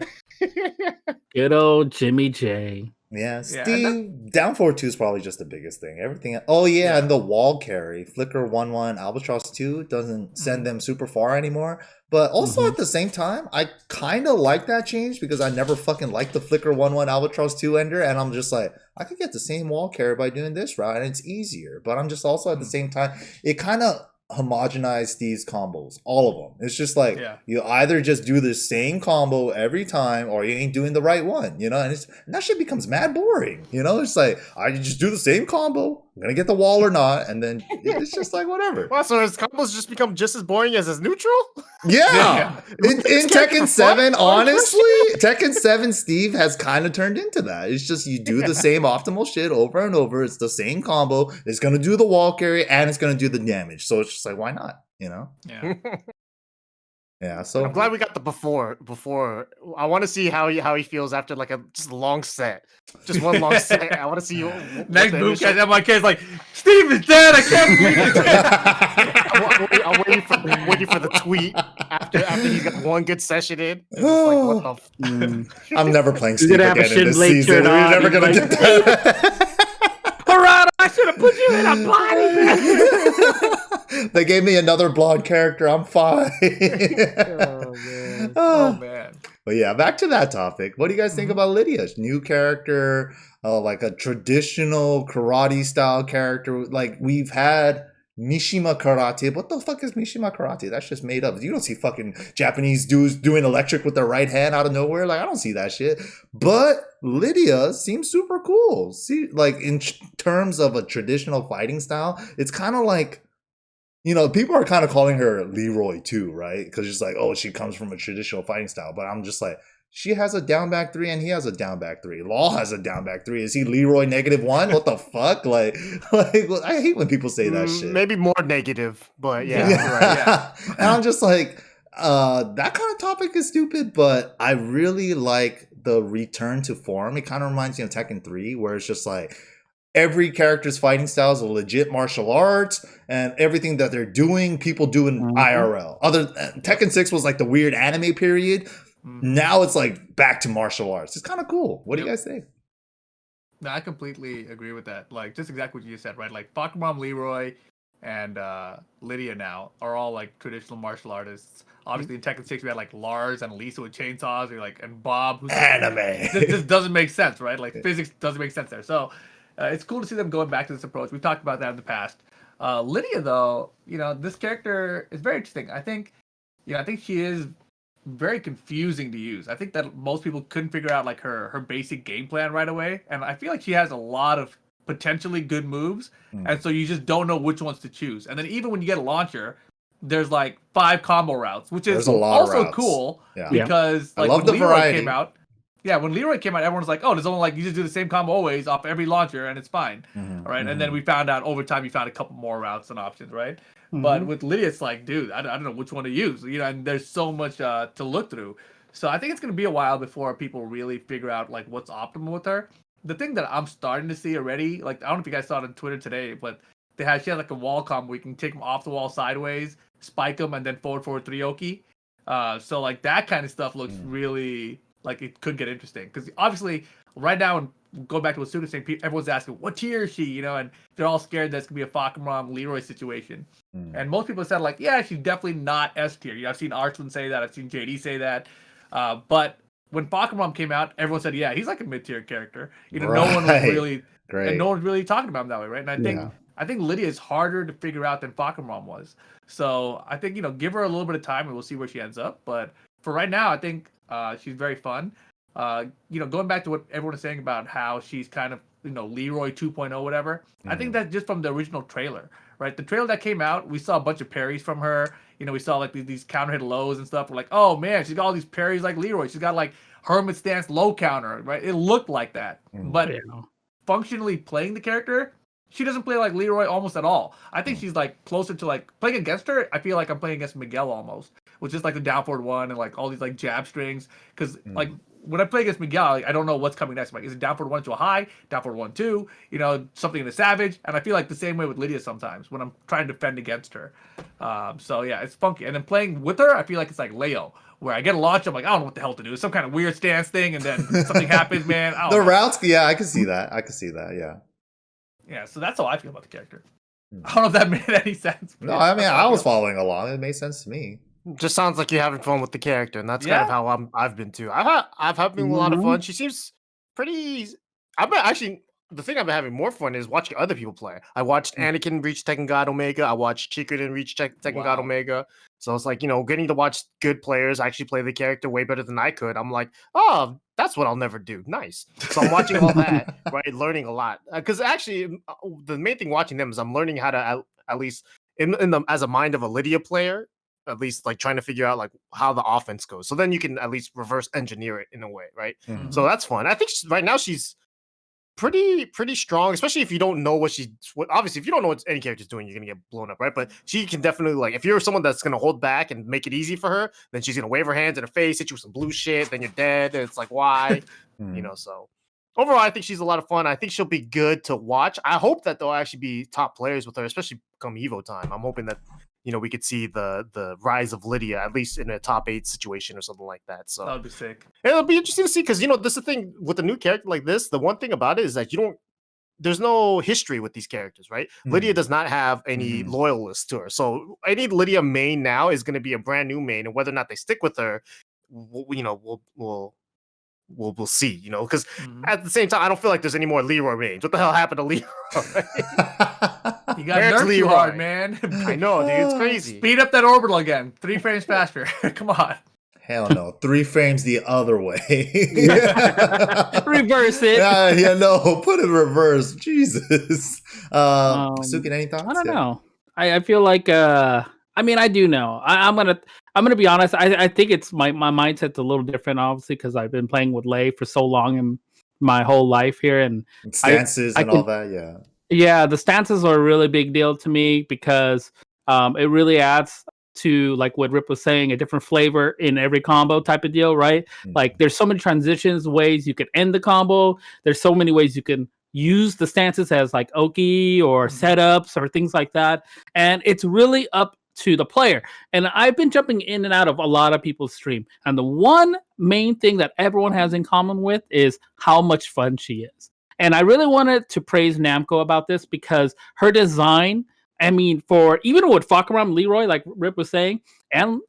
Good old Jimmy J. Yeah, Steve, down forward 2 is probably just the biggest thing. Everything. Oh yeah, and the wall carry, flicker 1-1, Albatross 2 doesn't send them super far anymore. But also at the same time, I kind of like that change because I never fucking liked the flicker 1-1 Albatross 2 ender, and I'm just like, I could get the same wall carry by doing this route, and it's easier. But I'm just also at the same time, it kind of homogenized these combos, all of them. It's just like you either just do the same combo every time, or you ain't doing the right one, and that shit becomes mad boring. It's like I just do the same combo. I'm gonna get the wall or not, and then it's just like whatever. Well, so his combos just become just as boring as his neutral? Yeah. In Tekken 7, honestly, Tekken 7 Steve has kind of turned into that. It's just you do the same optimal shit over and over. It's the same combo. It's gonna do the wall carry and it's gonna do the damage. So it's just like, why not? Yeah. Yeah, so I'm glad we got the before. I want to see how he feels after like just a long set, just one long set. I want to see you next Boomcast. MYK is like, Steve is dead. I can't believe it. I'm waiting for the tweet after he's got one good session in. It's like, what the I'm never playing Steve again in this season. We're never gonna get that. Harada, I should have put you in a body. They gave me another blonde character. I'm fine. Oh man. But yeah, back to that topic. What do you guys think about Lidia's new character? Like a traditional karate style character. Like we've had Mishima Karate. What the fuck is Mishima Karate? That's just made up. You don't see fucking Japanese dudes doing electric with their right hand out of nowhere. Like I don't see that shit. But Lidia seems super cool. See, like in terms of a traditional fighting style, it's kind of like, people are kind of calling her Leroy too, right? Because it's like, oh, she comes from a traditional fighting style. But I'm just like, she has a down back 3 and he has a down back 3. Law has a down back 3. Is he Leroy -1? What the fuck? Like I hate when people say that shit. Maybe more negative, but yeah. Right, yeah. And I'm just like, that kind of topic is stupid, but I really like the return to form. It kind of reminds me of Tekken 3, where it's just like, every character's fighting style is a legit martial arts, and everything that they're doing, people do in IRL. Tekken 6 was like the weird anime period. Now it's like back to martial arts. It's kind of cool. What do you guys think? No, I completely agree with that. Like just exactly what you said, right? Like Bakuman Leroy, and Lidia now are all like traditional martial artists. Obviously, in Tekken 6, we had like Lars and Lisa with chainsaws, and Bob, who's Anime. This doesn't make sense, right? Like physics doesn't make sense there. So it's cool to see them going back to this approach. We've talked about that in the past. Lidia, though, this character is very interesting. I think she is very confusing to use. I think that most people couldn't figure out like her basic game plan right away, and I feel like she has a lot of potentially good moves, and so you just don't know which ones to choose. And then even when you get a launcher, there's like 5 combo routes, which is also cool because like when Leroy came out, when Leroy came out, everyone was like, oh, there's only like you just do the same combo always off every launcher and it's fine, right? And then we found out over time you found a couple more routes and options, right? But with Lidia, it's like, dude, I don't know which one to use, and there's so much to look through. So I think it's gonna be a while before people really figure out like what's optimal with her. The thing that I'm starting to see already, like I don't know if you guys saw it on Twitter today, but she has like a wall combo where you can take them off the wall sideways, spike them, and then forward 3-oki. So like that kind of stuff looks really like it could get interesting because obviously right now, and going back to what Suiken was saying, everyone's asking what tier is she, and they're all scared that's gonna be a Fakamram Leroy situation. And most people said like, yeah, she's definitely not S tier. I've seen Archland say that, I've seen JD say that, but when Fakamram came out, everyone said, yeah, he's like a mid-tier character. No one was really, and no one's really talking about him that way, right? And I think Lidia is harder to figure out than Fakamram was. So I think give her a little bit of time and we'll see where she ends up. But for right now, I think she's very fun. Going back to what everyone is saying about how she's kind of Leroy 2.0 whatever. I think that's just from the original trailer, right? The trailer that came out, we saw a bunch of parries from her. We saw like these counter hit lows and stuff. We're like, oh man, she's got all these parries like Leroy. She's got like Hermit Stance low counter, right? It looked like that. But functionally playing the character, she doesn't play like Leroy almost at all. I think she's like closer to like playing against her. I feel like I'm playing against Miguel almost, which is like the down forward 1 and like all these like jab strings. Because like when I play against Miguel, like, I don't know what's coming next. Like, is it down forward 1 to a high, down forward 1-2, something in the savage? And I feel like the same way with Lidia sometimes when I'm trying to defend against her. So yeah, it's funky. And then playing with her, I feel like it's like Leo, where I get a launch, I'm like, I don't know what the hell to do. It's some kind of weird stance thing, and then something happens, man. I don't know. Routes, yeah, I can see that. Yeah. Yeah, so that's how I feel about the character. I don't know if that made any sense. No, I mean, I was following along. It made sense to me. Just sounds like you're having fun with the character, and that's kind of how I've been too. I've having a lot of fun. She seems pretty. I've been actually the thing I've been having more fun is watching other people play. I watched Anakin reach Tekken God Omega. I watched Chikurin reach Tekken God Omega. So it's like getting to watch good players actually play the character way better than I could. I'm like, oh, that's what I'll never do. Nice. So I'm watching all that, right? Learning a lot because actually the main thing watching them is I'm learning how to at least in the as a mind of a Lidia player. At least like trying to figure out like how the offense goes. So then you can at least reverse engineer it in a way, right? So that's fun. I think right now she's pretty strong, especially if you don't know what obviously if you don't know what any character's doing, you're gonna get blown up, right? But she can definitely like if you're someone that's gonna hold back and make it easy for her, then she's gonna wave her hands in her face, hit you with some blue shit, then you're dead. And it's like why? So overall, I think she's a lot of fun. I think she'll be good to watch. I hope that they'll actually be top players with her, especially come Evo time. I'm hoping that we could see the rise of Lidia, at least in a top 8 situation or something like that. So that would be sick. It'll be interesting to see because this is the thing with a new character like this. The one thing about it is that there's no history with these characters, right? Lidia does not have any loyalists to her. So any Lidia main now is going to be a brand new main, and whether or not they stick with her, we'll see, because at the same time, I don't feel like there's any more Leroy mains. What the hell happened to Leroy? You got nerfed too hard, man. I know, dude. It's crazy. Speed up that orbital again. 3 frames faster. Come on. Hell no. 3 frames the other way. Reverse it. No. Put it in reverse. Jesus. Suiken, any thoughts? I don't know. I feel like I mean, I do know. I'm gonna be honest. I think it's my mindset's a little different, obviously, because I've been playing with Lei for so long in my whole life here, and stances all that. Yeah, the stances are a really big deal to me because it really adds to, like what Rip was saying, a different flavor in every combo type of deal, right? Like there's so many transitions, ways you can end the combo. There's so many ways you can use the stances as like Oki or setups or things like that, and it's really up to the player. And I've been jumping in and out of a lot of people's stream, and the one main thing that everyone has in common with is how much fun she is. And I really wanted to praise Namco about this because her design I mean, for even with Fakaram, Leroy, like Rip was saying, and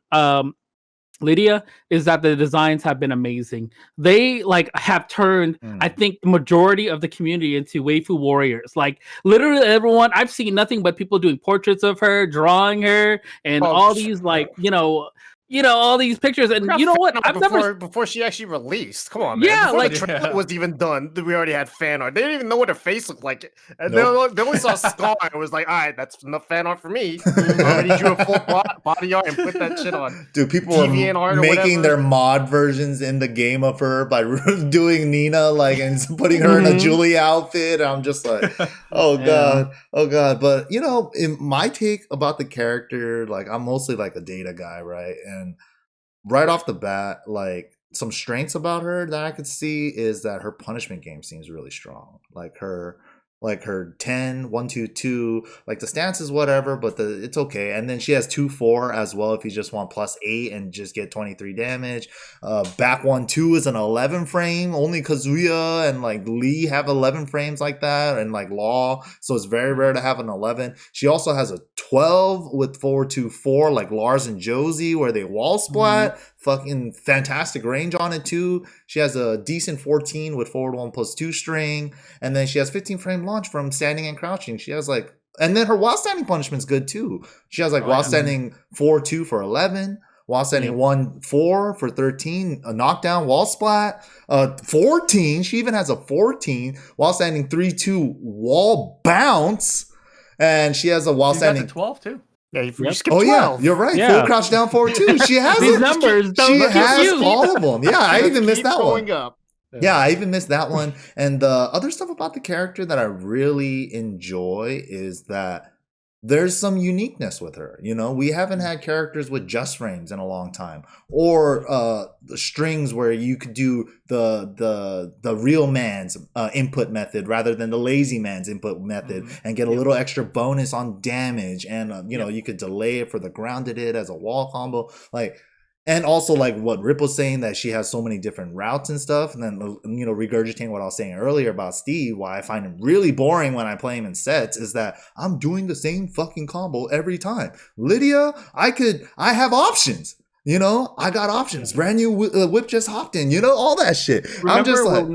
Lydia, is that the designs have been amazing. They like have turned, I think, the majority of the community into waifu warriors. Like literally everyone, I've seen nothing but people doing portraits of her, drawing her, and all these like all these pictures. And you know what? I've never before she actually released. Come on, man. Yeah, Before like the trailer was even done, we already had fan art. They didn't even know what her face looked like. And Nope. they only saw Scar and was like, all right, that's enough fan art for me. I already drew a full body art and put that shit on. Dude, people are making their mod versions in the game of her by doing Nina like and putting her in a Julie outfit. I'm just like, oh god. But in my take about the character, like I'm mostly like a data guy, right? And right off the bat, like some strengths about her that I could see is that her punishment game seems really strong. Like her 10, 1, 2, 2, like the stance is whatever, but it's okay. And then she has 2, 4 as well if you just want +8 and just get 23 damage. Back 1, 2 is an 11 frame. Only Kazuya and like Lee have 11 frames like that, and like Law. So it's very rare to have an 11. She also has a 12 with 4, 2, 4, like Lars and Josie, where they wall splat. Fucking fantastic range on it too. She has a decent 14 with forward 1+2 string, and then she has 15 frame launch from standing and crouching. She has like, and then her while standing punishment's good too. She has like while standing 4-2 for 11, while standing 1-4 for 13, a knockdown wall splat, 14. She even has a 14 while standing 3-2 wall bounce, and she has a while standing 12 too. Yeah, you skipped 12. Yeah, you're right. Yeah. Full crouch down forward too. She has these numbers. She has all of them. Yeah, I even missed that one. Up. Yeah, I even missed that one. And the other stuff about the character that I really enjoy is that there's some uniqueness with her. We haven't had characters with just frames in a long time, or the strings where you could do the real man's input method rather than the lazy man's input method, and get a little extra bonus on damage. And you could delay it for the grounded hit as a wall combo, like. And also, like what Rip was saying, that she has so many different routes and stuff. And then, regurgitating what I was saying earlier about Steve, why I find him really boring when I play him in sets, is that I'm doing the same fucking combo every time. Lydia, I have options. I got options. Brand new whip just hopped in, all that shit. Remember I'm just like,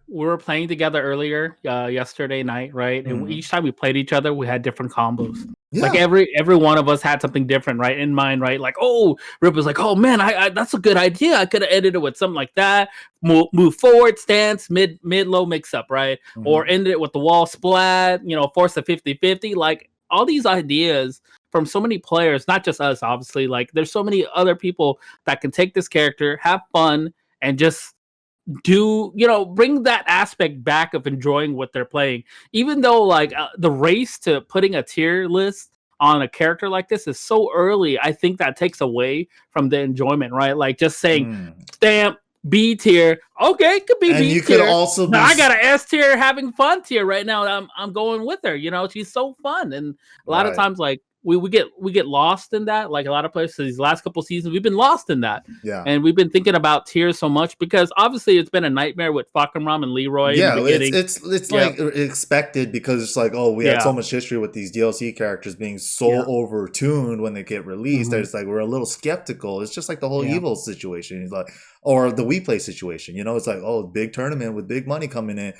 we were playing together earlier yesterday night, right? And each time we played each other, we had different combos. yeah. Like every one of us had something different, right, in mind, right? Like, oh, Rip was like, oh man, I that's a good idea. I could have edited it with something like that. Move forward, stance, mid, low mix up, right? Or ended it with the wall splat, force a 50-50. Like all these ideas from so many players, not just us, obviously. Like there's so many other people that can take this character, have fun, and just bring that aspect back of enjoying what they're playing. Even though like the race to putting a tier list on a character like this is so early, I think that takes away from the enjoyment, right? Like just saying stamp B tier, okay, it could be and B tier. You could also be... I got an S tier having fun tier right now. I'm going with her. She's so fun, and a lot of times like we get lost in that. Like a lot of players, these last couple seasons, we've been lost in that. Yeah. And we've been thinking about tiers so much because obviously it's been a nightmare with Fakamram and Leroy. Yeah, in the beginning. it's like expected, because it's like, we had so much history with these DLC characters being so over-tuned when they get released. There's like, we're a little skeptical. It's just like the whole Evil situation. It's like, or the We Play situation. It's like, big tournament with big money coming in.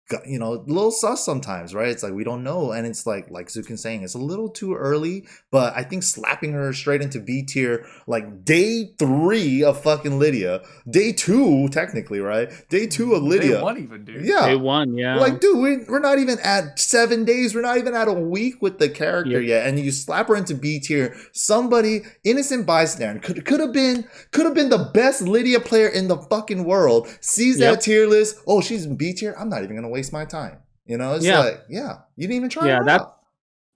A little sus sometimes, right? It's like we don't know, and it's like Suiken saying, it's a little too early. But I think slapping her straight into B tier, like day 3 of fucking Lydia, day 2 technically, right? Day 2 of Lydia, Day 1 even, dude. Yeah, day 1, yeah. Like, dude, we're not even at 7 days. We're not even at a week with the character yet, and you slap her into B tier. Somebody, innocent bystander, could have been the best Lydia player in the fucking world. Sees that tier list. Oh, she's in B tier. I'm not even gonna waste my time. It's like, you didn't even try her out.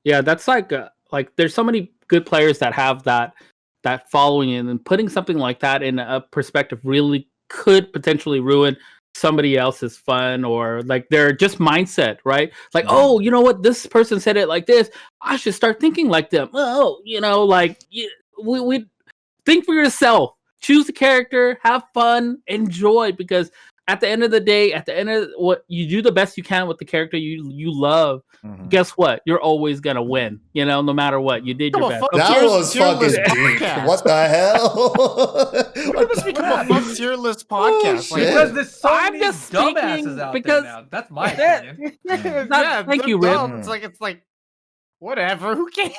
That's like there's so many good players that have that following in, and putting something like that in a perspective really could potentially ruin somebody else's fun, or like their just mindset, right? Like, oh, you know what, this person said it like this, I should start thinking like them. We think for yourself, choose a character, have fun, enjoy, because at the end of the day, at the end of what you do the best you can with the character you love. Guess what? You're always gonna win. You know, no matter what you did your best. That was fucking deep. What the hell? We're just speaking of a fuck tier list podcast. Like, because there's so I'm many just dumbasses speaking out because- there now. That's my opinion. Thank you, Rick. It's like whatever. Who cares?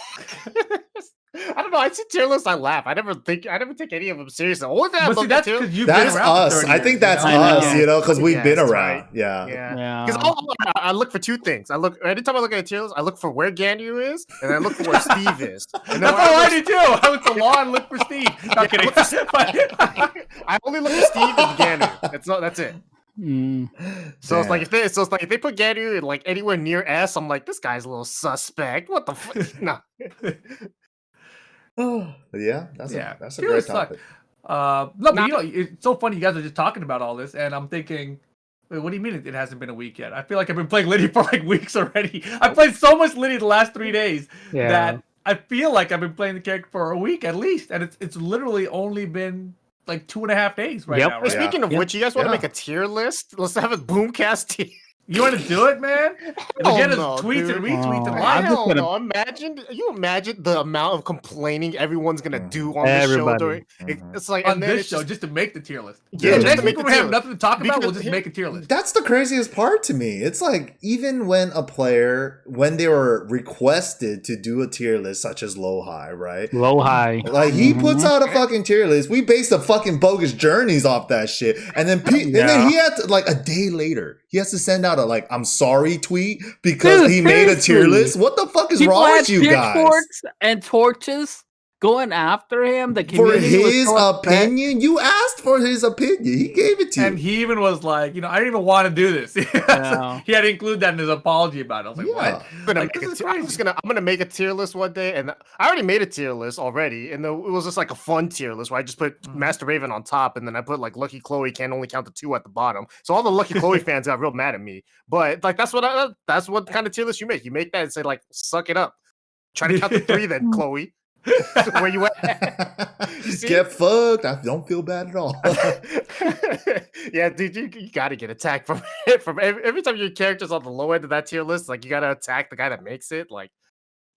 I don't know. I see tier lists. I laugh. I never take any of them seriously. Only thing I But see, look that's at tier because you've That's been around for us. 30 I think years, that's you know? us, you know, because we've Yeah, been that's around. right. Yeah. Yeah. Because I look for two things. Anytime I look at a tier list, I look for where Ganyu is, and I look for where Steve is. And That's all I do too. I look for Law and look for Steve. Not kidding. I only look for Steve and Ganyu. That's it. So it's like if they put Ganyu in like anywhere near S, I'm like, this guy's a little suspect. What the fuck? No. Yeah, that's a Tier great lists suck. topic. No, but you know, it's so funny. You guys are just talking about all this, and I'm thinking, wait, what do you mean it hasn't been a week yet? I feel like I've been playing Lidia for like weeks already. I played so much Lidia the last 3 days that I feel like I've been playing the character for a week at least, and it's literally only been like 2.5 days now. Right? Speaking of which, you guys want to make a tier list? Let's have a Boomcast tier. You want to do it, man? Get us tweets and retweets and I likes. don't know. Imagine the amount of complaining everyone's gonna do on this show. It's like on this show just to make the tier list. Yeah, next week when we have nothing to talk about, we'll just make a tier list. That's the craziest part to me. It's like even when a player, when they were requested to do a tier list, such as Low High, right? Low High. Like he puts out a fucking tier list. We based the fucking bogus journeys off that shit, and then and then he had to, like a day later, he has to send out a like I'm sorry tweet because he made a tier list. What the fuck is People wrong had with you guys? pitchforks and torches going after him. The For community was his so upset. opinion, you asked for his opinion. He gave it to you. And he even was like, you know, I didn't even want to do this. He had to include that in his apology about it. I was like, what? I'm gonna make a tier list one day, and I already made a tier list already, and it was just like a fun tier list where I just put Master Raven on top, and then I put like Lucky Chloe can only count to 2 at the bottom. So all the Lucky Chloe fans got real mad at me. But like that's what kind of tier list you make. You make that and say like, suck it up. Try to count to 3 then, Chloe. Where you at? You Get fucked. I don't feel bad at all. Yeah, dude, you gotta get attacked from every time your character's on the low end of that tier list. Like you gotta attack the guy that makes it. Like,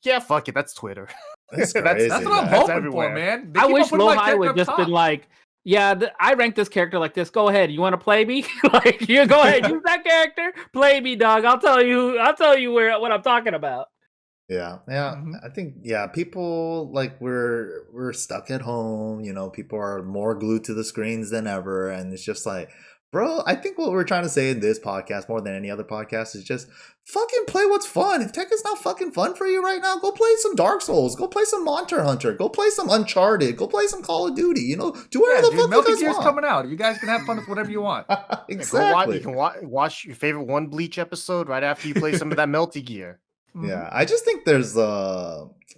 yeah, fuck it, that's Twitter. That's crazy, that's what I'm hoping for, man. I wish Low High would just been like, yeah, I rank this character like this. Go ahead. You want to play me? Like, you go ahead. Use that character. Play me, dog. I'll tell you what I'm talking about. Yeah. I think people like we're stuck at home, you know, people are more glued to the screens than ever, and it's just like, bro, I think what we're trying to say in this podcast more than any other podcast is just fucking play what's fun. If Tekken's not fucking fun for you right now, go play some Dark Souls, go play some Monster Hunter, go play some Uncharted, go play some Call of Duty, you know, do whatever the fuck Melty you guys Gear's want. coming out. You guys can have fun with whatever you want. Exactly. You can watch your favorite One Bleach episode right after you play some of that Melty Gear. Yeah, I just think there's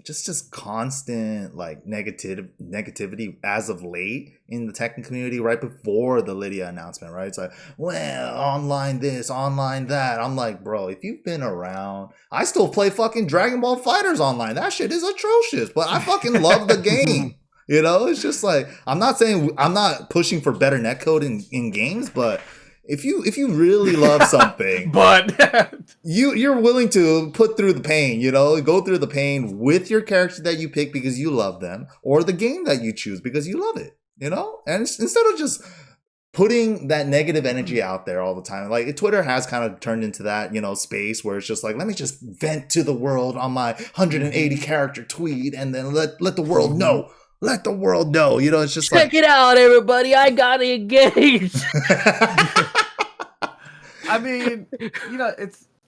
just constant like negativity as of late in the Tekken community right before the Lidia announcement, right? It's like, well, online this, online that. I'm like, bro, if you've been around, I still play fucking Dragon Ball Fighters online. That shit is atrocious, but I fucking love the game. You know, it's just like, I'm not pushing for better netcode in games, but if you really love something, but you're willing to put through the pain, you know, go through the pain with your character that you pick because you love them, or the game that you choose because you love it, you know? And instead of just putting that negative energy out there all the time, like Twitter has kind of turned into that, you know, space where it's just like, let me just vent to the world on my 180 character tweet and then let the world know. Let the world know, you know, it's just check it out, everybody. I got engaged. I mean, you know,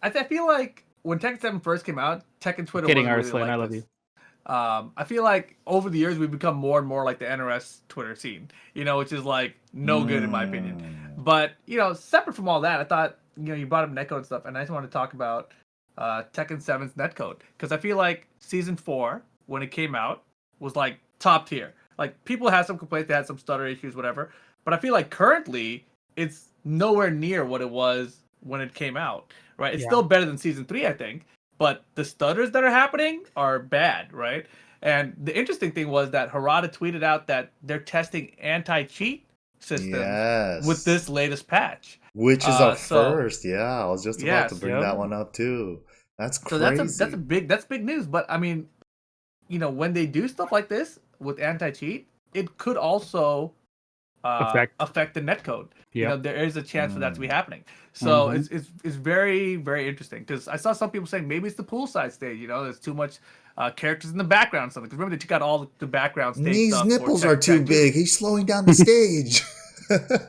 I feel like when Tekken 7 first came out, Tekken Twitter Kidding, wasn't really Arslan, like I love this. you. I feel like over the years we've become more and more like the NRS Twitter scene, you know, which is like no good in my opinion. But you know, separate from all that, I thought, you know, you brought up netcode stuff, and I just want to talk about Tekken 7's netcode, because I feel like season 4 when it came out was like top tier. Like people had some complaints, they had some stutter issues, whatever. But I feel like currently it's nowhere near what it was when it came out, right? It's still better than season 3, I think, but the stutters that are happening are bad, right? And the interesting thing was that Harada tweeted out that they're testing anti-cheat systems with this latest patch. Which is our first. Yeah, I was just about to bring that one up too. That's crazy. So that's big news. But I mean, when they do stuff like this with anti-cheat, it could also affect the netcode. There is a chance for that to be happening. So it's very, very interesting, because I saw some people saying maybe it's the poolside stage. There's too much characters in the background, something. Because remember, they took out all the background stage These stuff. nipples are too big. He's slowing down the stage.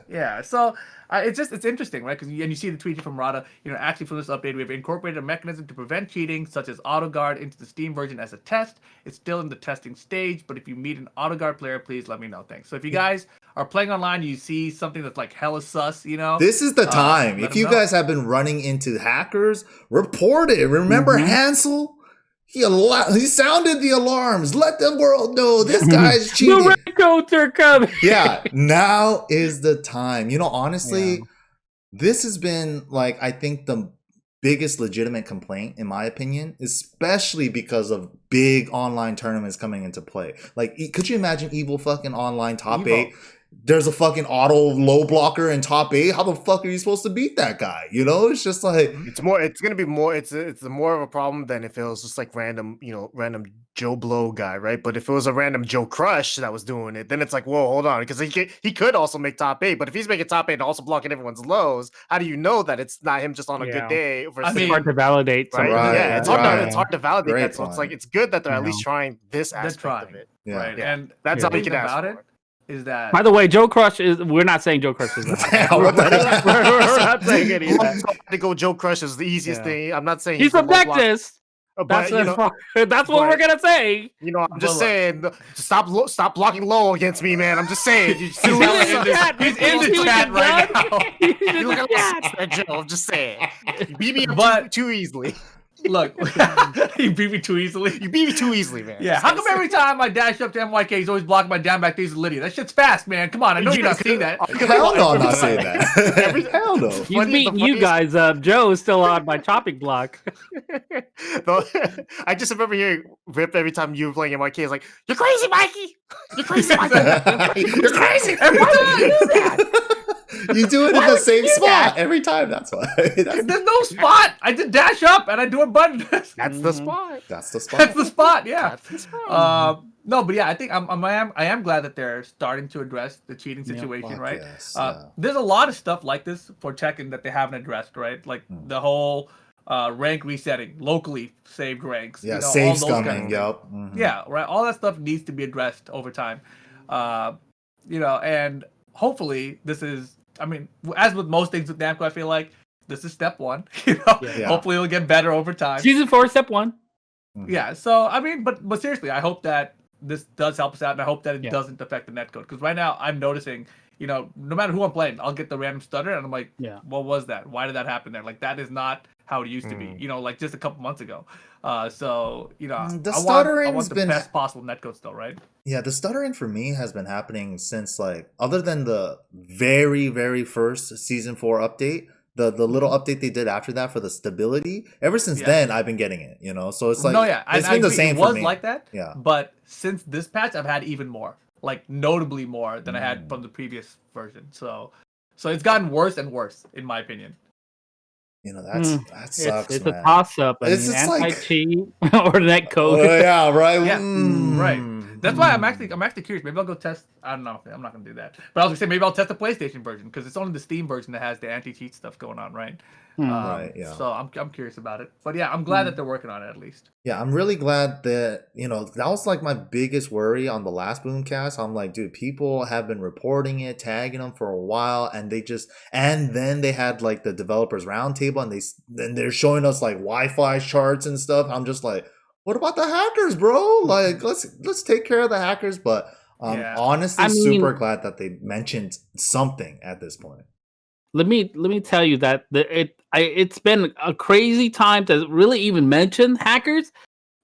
Yeah, so it's interesting, right? Because you see the tweet from Rada. Actually, for this update, we have incorporated a mechanism to prevent cheating, such as AutoGuard, into the Steam version as a test. It's still in the testing stage, but if you meet an AutoGuard player, please let me know. Thanks. So if you guys are playing online, you see something that's like hella sus, this is the time. If you guys have been running into hackers, report it. Remember Hansel? He sounded the alarms. Let the world know this guy's cheating. The redcoats are coming. Yeah, now is the time. Honestly, this has been I think the biggest legitimate complaint, in my opinion, especially because of big online tournaments coming into play. Could you imagine EVO fucking online top 8? There's a fucking auto low blocker in top 8. How the fuck are you supposed to beat that guy? It's just it's gonna be more. It's more of a problem than if it was just random Joe Blow guy, right? But if it was a random Joe Crush that was doing it, then it's whoa, hold on, because he could also make top 8. But if he's making top 8 and also blocking everyone's lows, how do you know that it's not him just on a good day? It's hard to validate, right? Right, it's hard to validate that. So it's good that they're at least trying this aspect of it, right? Yeah. And that's all we can ask about for. It is that, by the way, Joe Crush we're not saying Joe Crush is we're not saying any of that. To go Joe Crush is the easiest thing. I'm not saying he's from Texas. That's what we're gonna say. I'm just saying, stop blocking low against me, man. I'm just saying. He's in the chat right now. You look at that, Joe. I'm just saying. You beat me too easily. Look, you beat me too easily. You beat me too easily, man. Yeah, how come every time I dash up to MYK, he's always blocking my down back these with Lidia? That shit's fast, man. Come on, I know you're not seeing that. Hell no, I'm not saying that. Hell no. He's beating you guys up. Joe is still on my chopping block. I just remember hearing Rip every time you were playing MYK. It's like, you're crazy, Mikey. You're crazy, Mikey. You're crazy. Why do you do that? You do it in the same spot every time. That's why. There's no spot. I just dash up and I do a button. That's the spot. That's the spot. That's the spot. Yeah. That's the spot. No, but yeah, I think I am glad that they're starting to address the cheating situation, right? Yes, There's a lot of stuff like this for Tekken that they haven't addressed, right? Like the whole rank resetting, locally saved ranks. Yeah, save scumming. Yep. Yeah, right. All that stuff needs to be addressed over time. And hopefully this is. I mean, as with most things with Namco, I feel like this is step one. Hopefully it'll get better over time. Season 4, step 1. Yeah. So I mean, but seriously, I hope that this does help us out, and I hope that it doesn't affect the netcode. Because right now I'm noticing, no matter who I'm playing, I'll get the random stutter, and I'm like, what was that? Why did that happen there? That is not how it used to be. Just a couple months ago. The stuttering's I want the best possible netcode still, right? Yeah, the stuttering for me has been happening since other than the very, very first season 4 update, the little update they did after that for the stability. Ever since then, I've been getting it. So it's it's been the same for me. It was like that. Yeah. But since this patch, I've had even more, notably more than I had from the previous version. So it's gotten worse and worse, in my opinion. That sucks. It's man. a toss up. Anti-cheat or netcode. Yeah, right. Yeah, right. That's why I'm actually curious. Maybe I'll go test. I don't know. I'm not gonna do that. But I was gonna say maybe I'll test the PlayStation version, because it's only the Steam version that has the anti-cheat stuff going on, right? Right. Yeah. So I'm curious about it. But yeah, I'm glad that they're working on it at least. Yeah, I'm really glad that that was my biggest worry on the last Boomcast. I'm like, dude, people have been reporting it, tagging them for a while, and then they had the developers roundtable, and they're showing us Wi-Fi charts and stuff. I'm just like, what about the hackers, bro? Let's take care of the hackers. But honestly, super glad that they mentioned something at this point. Let me tell you that it's been a crazy time to really even mention hackers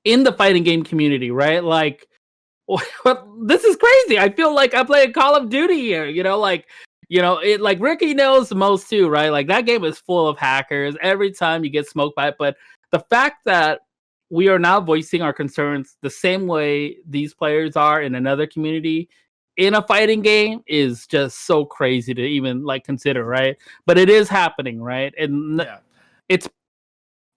in the fighting game community, right? This is crazy. I feel like I play Call of Duty here, Ricky knows the most too, right? That game is full of hackers. Every time you get smoked by it, but the fact that we are now voicing our concerns the same way these players are in another community in a fighting game is just so crazy to even like consider, right? But it is happening, right? And it's,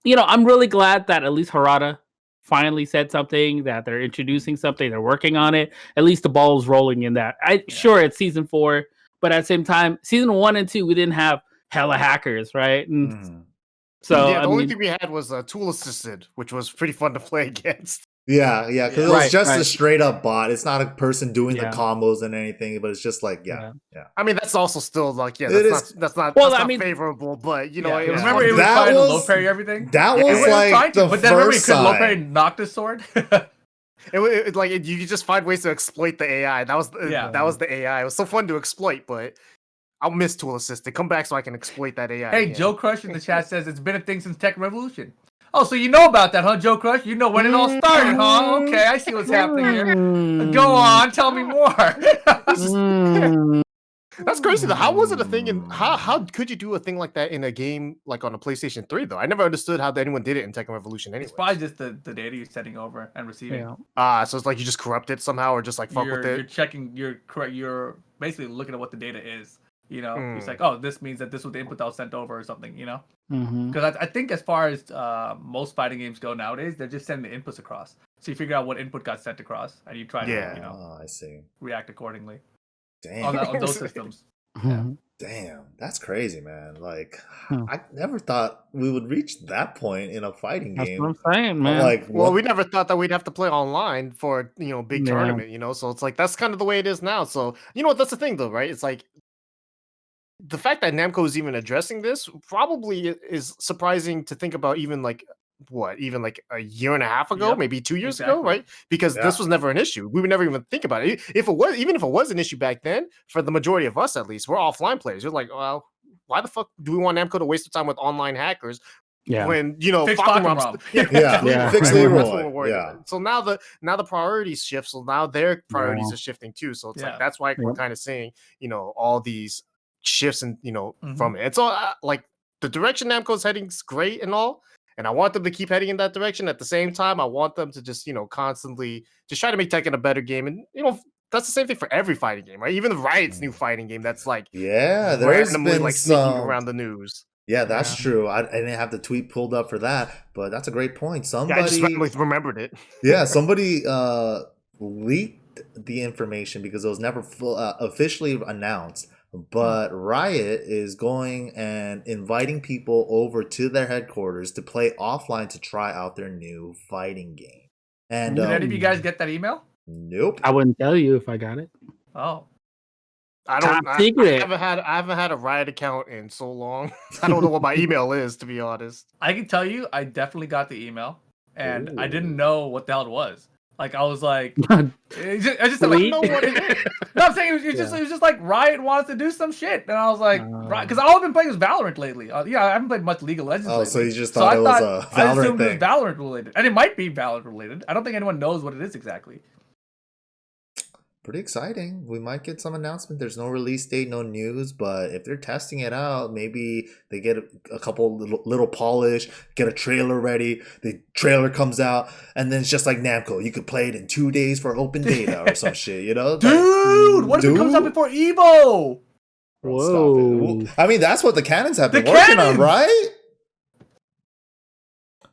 I'm really glad that at least Harada finally said something, that they're introducing something, they're working on it. At least the ball's rolling in that. Sure, it's season 4, but at the same time, season 1 and 2, we didn't have hella hackers, right? And so the only thing we had was tool assisted, which was pretty fun to play against. Yeah, because it was just a straight up bot. It's not a person doing the combos and anything, but it's just like, I mean, that's also still like, that's not favorable, but you know, it was remember it was trying to low parry everything. That was like the but then remember he first could low sign. parry Noctis sword. It like you could just find ways to exploit the AI. That was the AI. It was so fun to exploit, but I'll miss tool assisted. Come back so I can exploit that AI. Hey, again. Joe Crush in the chat says it's been a thing since Tekken Revolution. Oh, so you know about that, huh, Joe Crush? You know when it all started, huh? Okay, I see what's happening here. Go on, tell me more. That's crazy though. How was it a thing? And how could you do a thing like that in a game like on a PlayStation 3 though? I never understood how anyone did it in Tekken Revolution anyway. It's probably just the data you're sending over and receiving. So it's like you just corrupt it somehow or just like fuck with it. You're checking. You're basically looking at what the data is. It's like, oh, this means that this was the input that was sent over or something, Because I think as far as most fighting games go nowadays, they're just sending the inputs across. So you figure out what input got sent across, and you try to, I see. react accordingly. Damn. On those systems. Damn, that's crazy, man. Like, I never thought we would reach that point in a fighting game. That's what I'm saying, man. Like, well, we never thought that we'd have to play online for a big tournament, So it's like that's kind of the way it is now. So you know what? That's the thing, though, right? It's like the fact that Namco is even addressing this probably is surprising to think about. Even like a year and a half ago, maybe 2 years ago, right? Because this was never an issue. We would never even think about it. If it was an issue back then, for the majority of us at least, we're offline players. You're like, well, why the fuck do we want Namco to waste their time with online hackers? When Falcon fix Leroy. So now the priorities shift. So now their priorities are shifting too. So it's like that's why we're kind of seeing all these shifts and from it. And so like the direction Namco's heading is great and all. And I want them to keep heading in that direction. At the same time, I want them to just, constantly just try to make Tekken a better game. And, that's the same thing for every fighting game, right? Even the Riot's new fighting game that's like, there's randomly been like sneaking around the news. Yeah, that's true. I didn't have the tweet pulled up for that, but that's a great point. Somebody I just randomly remembered it. Somebody leaked the information because it was never officially announced. But Riot is going and inviting people over to their headquarters to play offline to try out their new fighting game. And did any of you guys get that email? Nope. I wouldn't tell you if I got it. Oh. I haven't had a Riot account in so long. I don't know what my email is, to be honest. I can tell you, I definitely got the email, and I didn't know what the hell it was. Like I was like, I just don't know what it is. No, I'm saying it was just like Riot wants to do some shit, and I was like, because all I've been playing is Valorant lately. I haven't played much League of Legends. lately. So you just thought it was a Valorant thing. I assumed it was Valorant related, and it might be Valorant related. I don't think anyone knows what it is exactly. Pretty exciting. We might get some announcement. There's no release date, no news, but if they're testing it out, maybe they get a couple little polish, get a trailer ready. The trailer comes out, and then it's just like Namco. You could play it in 2 days for open beta or some shit, Dude, what if it comes out before EVO? Whoa. I mean, that's what the cannons have been working on, right?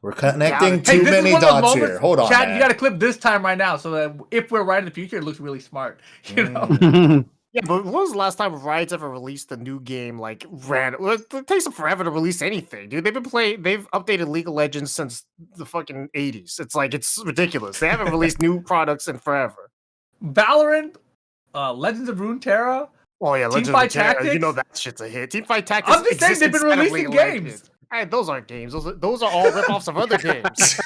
We're connecting too many dots here. Hold on, Chad, man. you got to clip this time right now so that if we're right in the future, it looks really smart. You know? Yeah, but when was the last time Riot's ever released a new game like random? It takes them forever to release anything, dude. They've updated League of Legends since the fucking 80s. It's ridiculous. They haven't released new products in forever. Valorant, Legends of Runeterra. Oh yeah, Legends of Teamfight Runeterra. Tactics. You know that shit's a hit. Teamfight Tactics. I'm just saying they've been releasing games. Hey, those aren't games. Those are all ripoffs of other games.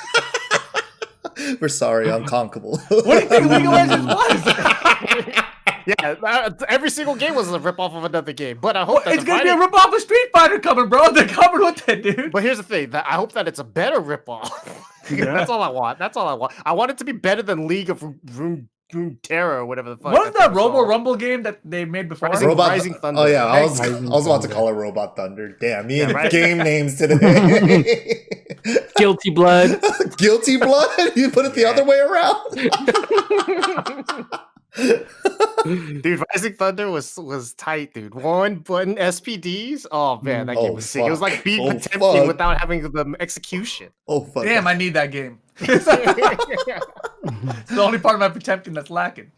We're sorry, unconkable. What do you think League of Legends was? Yeah, every single game was a ripoff of another game. But I hope that it's gonna be a ripoff of Street Fighter coming, bro. They're coming with it, dude. But here's the thing: I hope that it's a better ripoff. That's all I want. I want it to be better than League of Runeterra or whatever the fuck. What was that Robo Rumble game that they made before? Rising Thunder. Oh yeah, I was about to call it Robot Thunder. Damn, me and game names today. Guilty Blood. Guilty Blood? You put it the other way around? Dude, Rising Thunder was tight, dude. One button SPDs. Oh man, that game Oh, was sick. It was like fuck. beat Oh, attempting fuck. without having the execution. Oh fuck! Damn, I need that game. It's the only part of my Potemkin that's lacking.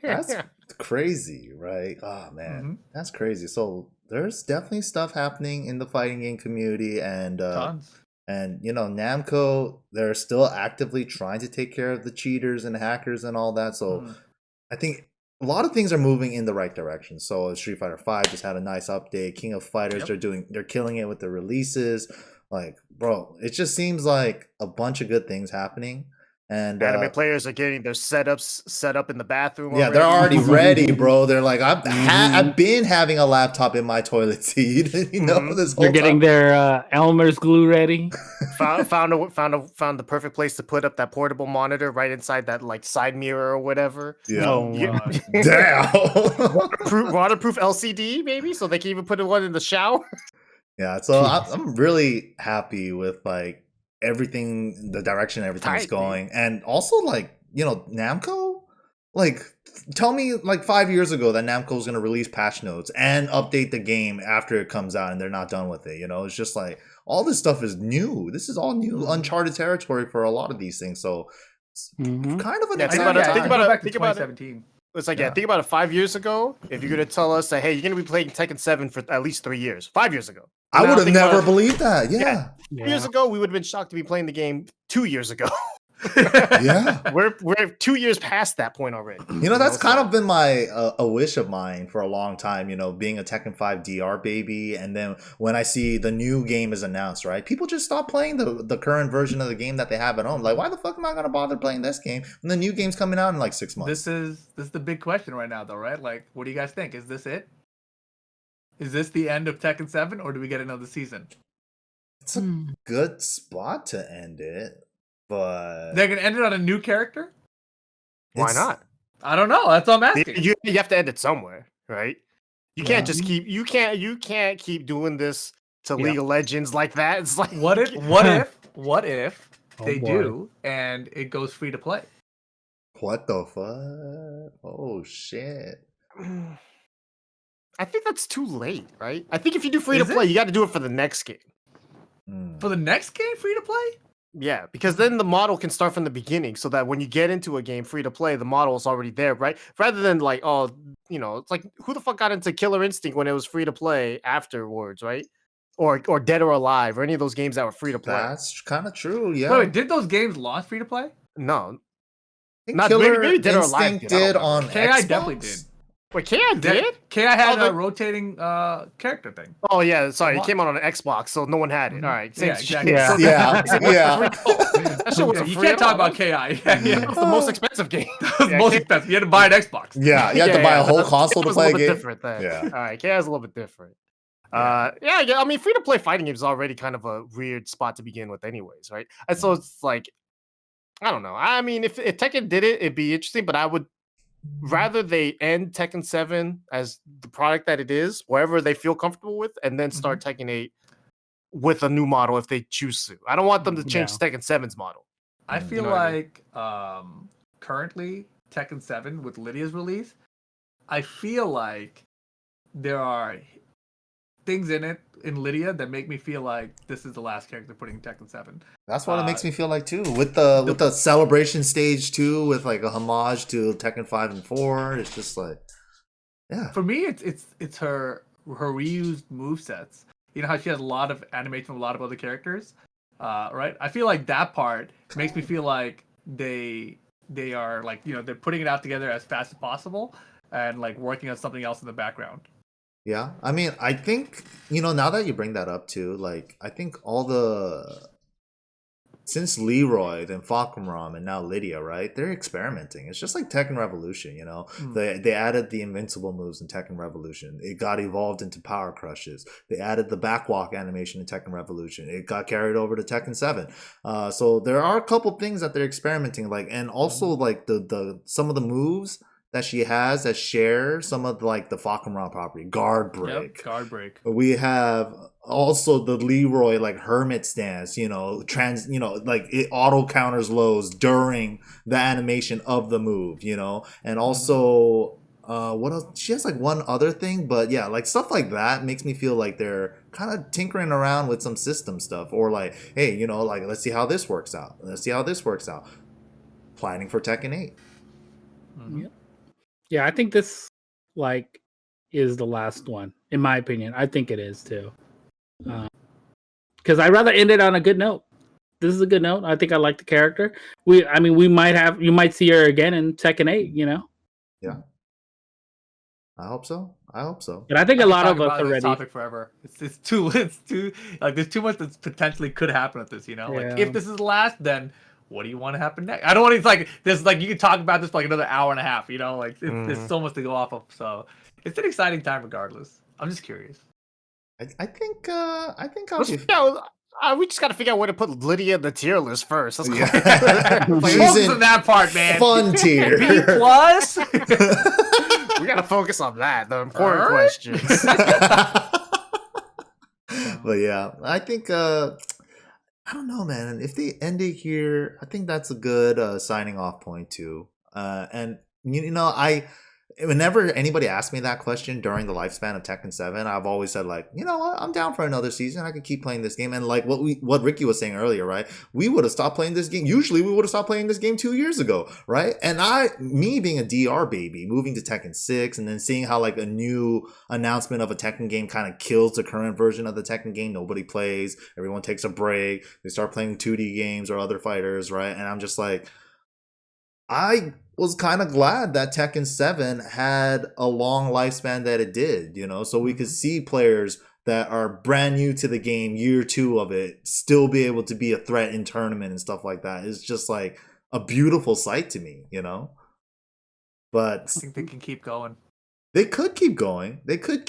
That's crazy, right? Oh man, that's crazy. So there's definitely stuff happening in the fighting game community, and Tons. and Namco, they're still actively trying to take care of the cheaters and hackers and all that. So I think a lot of things are moving in the right direction. So Street Fighter V just had a nice update. King of Fighters, they're killing it with the releases. Like, bro, it just seems like a bunch of good things happening. And Anime players are getting their setups set up in the bathroom. yeah, they're already ready, bro. They're like, I've been having a laptop in my toilet seat, this whole They're getting time. their Elmer's glue ready. found the perfect place to put up that portable monitor right inside that like side mirror or whatever. Yeah. Oh, Damn. Waterproof LCD maybe, so they can even put one in the shower. Yeah, so I'm really happy with like everything, the direction everything's going, and also like Namco, like tell me like 5 years ago that Namco was gonna release patch notes and update the game after it comes out, and they're not done with it. It's just like all this stuff is new. This is all new, uncharted territory for a lot of these things. So kind of an think about it. Think about 2017. It's like, think about it 5 years ago. If you're going to tell us that, hey, you're going to be playing Tekken 7 for at least 3 years. 5 years ago. I would have never believed that. Yeah. 2 years ago, we would have been shocked to be playing the game 2 years ago. Yeah. We're 2 years past that point already. That's kind of been my a wish of mine for a long time, being a Tekken 5 DR baby. And then when I see the new game is announced, right, people just stop playing the current version of the game that they have at home. Like, why the fuck am I going to bother playing this game when the new game's coming out in like 6 months? This is the big question right now, though, right? Like, what do you guys think? Is this it? Is this the end of Tekken 7, or do we get another season? It's a good spot to end it. But they're gonna end it on a new character? Why not? I don't know. That's what I'm asking. You have to end it somewhere, right? You can't just keep you can't keep doing this to League of Legends like that. It's like what if they do and it goes free to play? What the fuck? Oh shit. I think that's too late, right? I think if you do free to play, you got to do it for the next game. For the next game, free to play? Yeah, because then the model can start from the beginning, so that when you get into a game free to play, the model is already there, right? Rather than like, it's like who the fuck got into Killer Instinct when it was free to play afterwards, right? Or Dead or Alive, or any of those games that were free to play. That's kind of true. Yeah. Wait, did those games launch free to play? No, not maybe Dead or Alive did on KI Xbox? definitely did. Wait, KI did? KI had a rotating character thing. Oh yeah, sorry, it came out on an Xbox, so no one had it. All right, exactly. Yeah. That shit was you can't talk about KI. It was the most expensive game. Most expensive. You had to buy an Xbox. Yeah, you had to buy a whole console to play a game. Different then. Yeah. All right, KI is a little bit different. I mean, free to play fighting games is already kind of a weird spot to begin with, anyways, right? And so it's like, I don't know. I mean, if Tekken did it, it'd be interesting, but I would rather they end Tekken 7 as the product that it is, wherever they feel comfortable with, and then start Tekken 8 with a new model if they choose to. I don't want them to change Tekken 7's model. I feel like currently Tekken 7 with Lidia's release, I feel like there are things in it in Lidia that make me feel like this is the last character putting Tekken 7. That's what it makes me feel like too. With the celebration stage too, with like a homage to Tekken 5 and 4. It's just like, yeah. For me, it's her reused movesets. You know how she has a lot of animation from a lot of other characters, right? I feel like that part makes me feel like they are like, they're putting it out together as fast as possible and like working on something else in the background. Yeah, I mean, I think, now that you bring that up too, like, I think since Leroy, then Falcomrom, and now Lidia, right? They're experimenting. It's just like Tekken Revolution, They added the invincible moves in Tekken Revolution. It got evolved into Power Crushes. They added the backwalk animation in Tekken Revolution. It got carried over to Tekken 7. So there are a couple things that they're experimenting, like, and also like the some of the moves that she has that share some of like the Falcomrom property. Guard break. Yep, guard break. We have also the Leroy like hermit stance, like it auto counters lows during the animation of the move, and also What else? She has like one other thing, but yeah, like stuff like that makes me feel like they're kind of tinkering around with some system stuff, or like, hey, you know, like let's see how this works out. Let's see how this works out. Planning for Tekken 8. Yeah. Yeah, I think this like is the last one, in my opinion. I think it is too. Because I'd rather end it on a good note. This is a good note. I think I like the character. You might see her again in Tekken 8, you know? Yeah. I hope so. But I think a lot of us are this ready. topic forever. It's too like there's too much that potentially could happen with this, you know? Like if this is the last, then what do you want to happen next? I don't want to like this like you can talk about this for like another hour and a half, you know? Like there's so much to go off of. So it's an exciting time regardless. I'm just curious. I think I'll be... we just gotta figure out where to put Lidia in the tier list first. Let's She's in that part, man. Fun tier. B plus. We gotta focus on that. The important questions. But yeah, I think I don't know, man. If they end it here, I think that's a good signing off point too. And you know, whenever anybody asks me that question during the lifespan of Tekken 7, I've always said like, you know what, I'm down for another season. I could keep playing this game. And like what Ricky was saying earlier, right? We would have stopped playing this game. Usually we would have stopped playing this game 2 years ago, right? And me being a DR baby, moving to Tekken 6 and then seeing how like a new announcement of a Tekken game kind of kills the current version of the Tekken game. Nobody plays. Everyone takes a break. They start playing 2D games or other fighters, right? And I'm just like, I was kind of glad that Tekken 7 had a long lifespan that it did, you know, so we could see players that are brand new to the game, year 2 of it, still be able to be a threat in tournament and stuff like that. It's just like a beautiful sight to me, you know. But I think they can keep going. They could keep going. They could.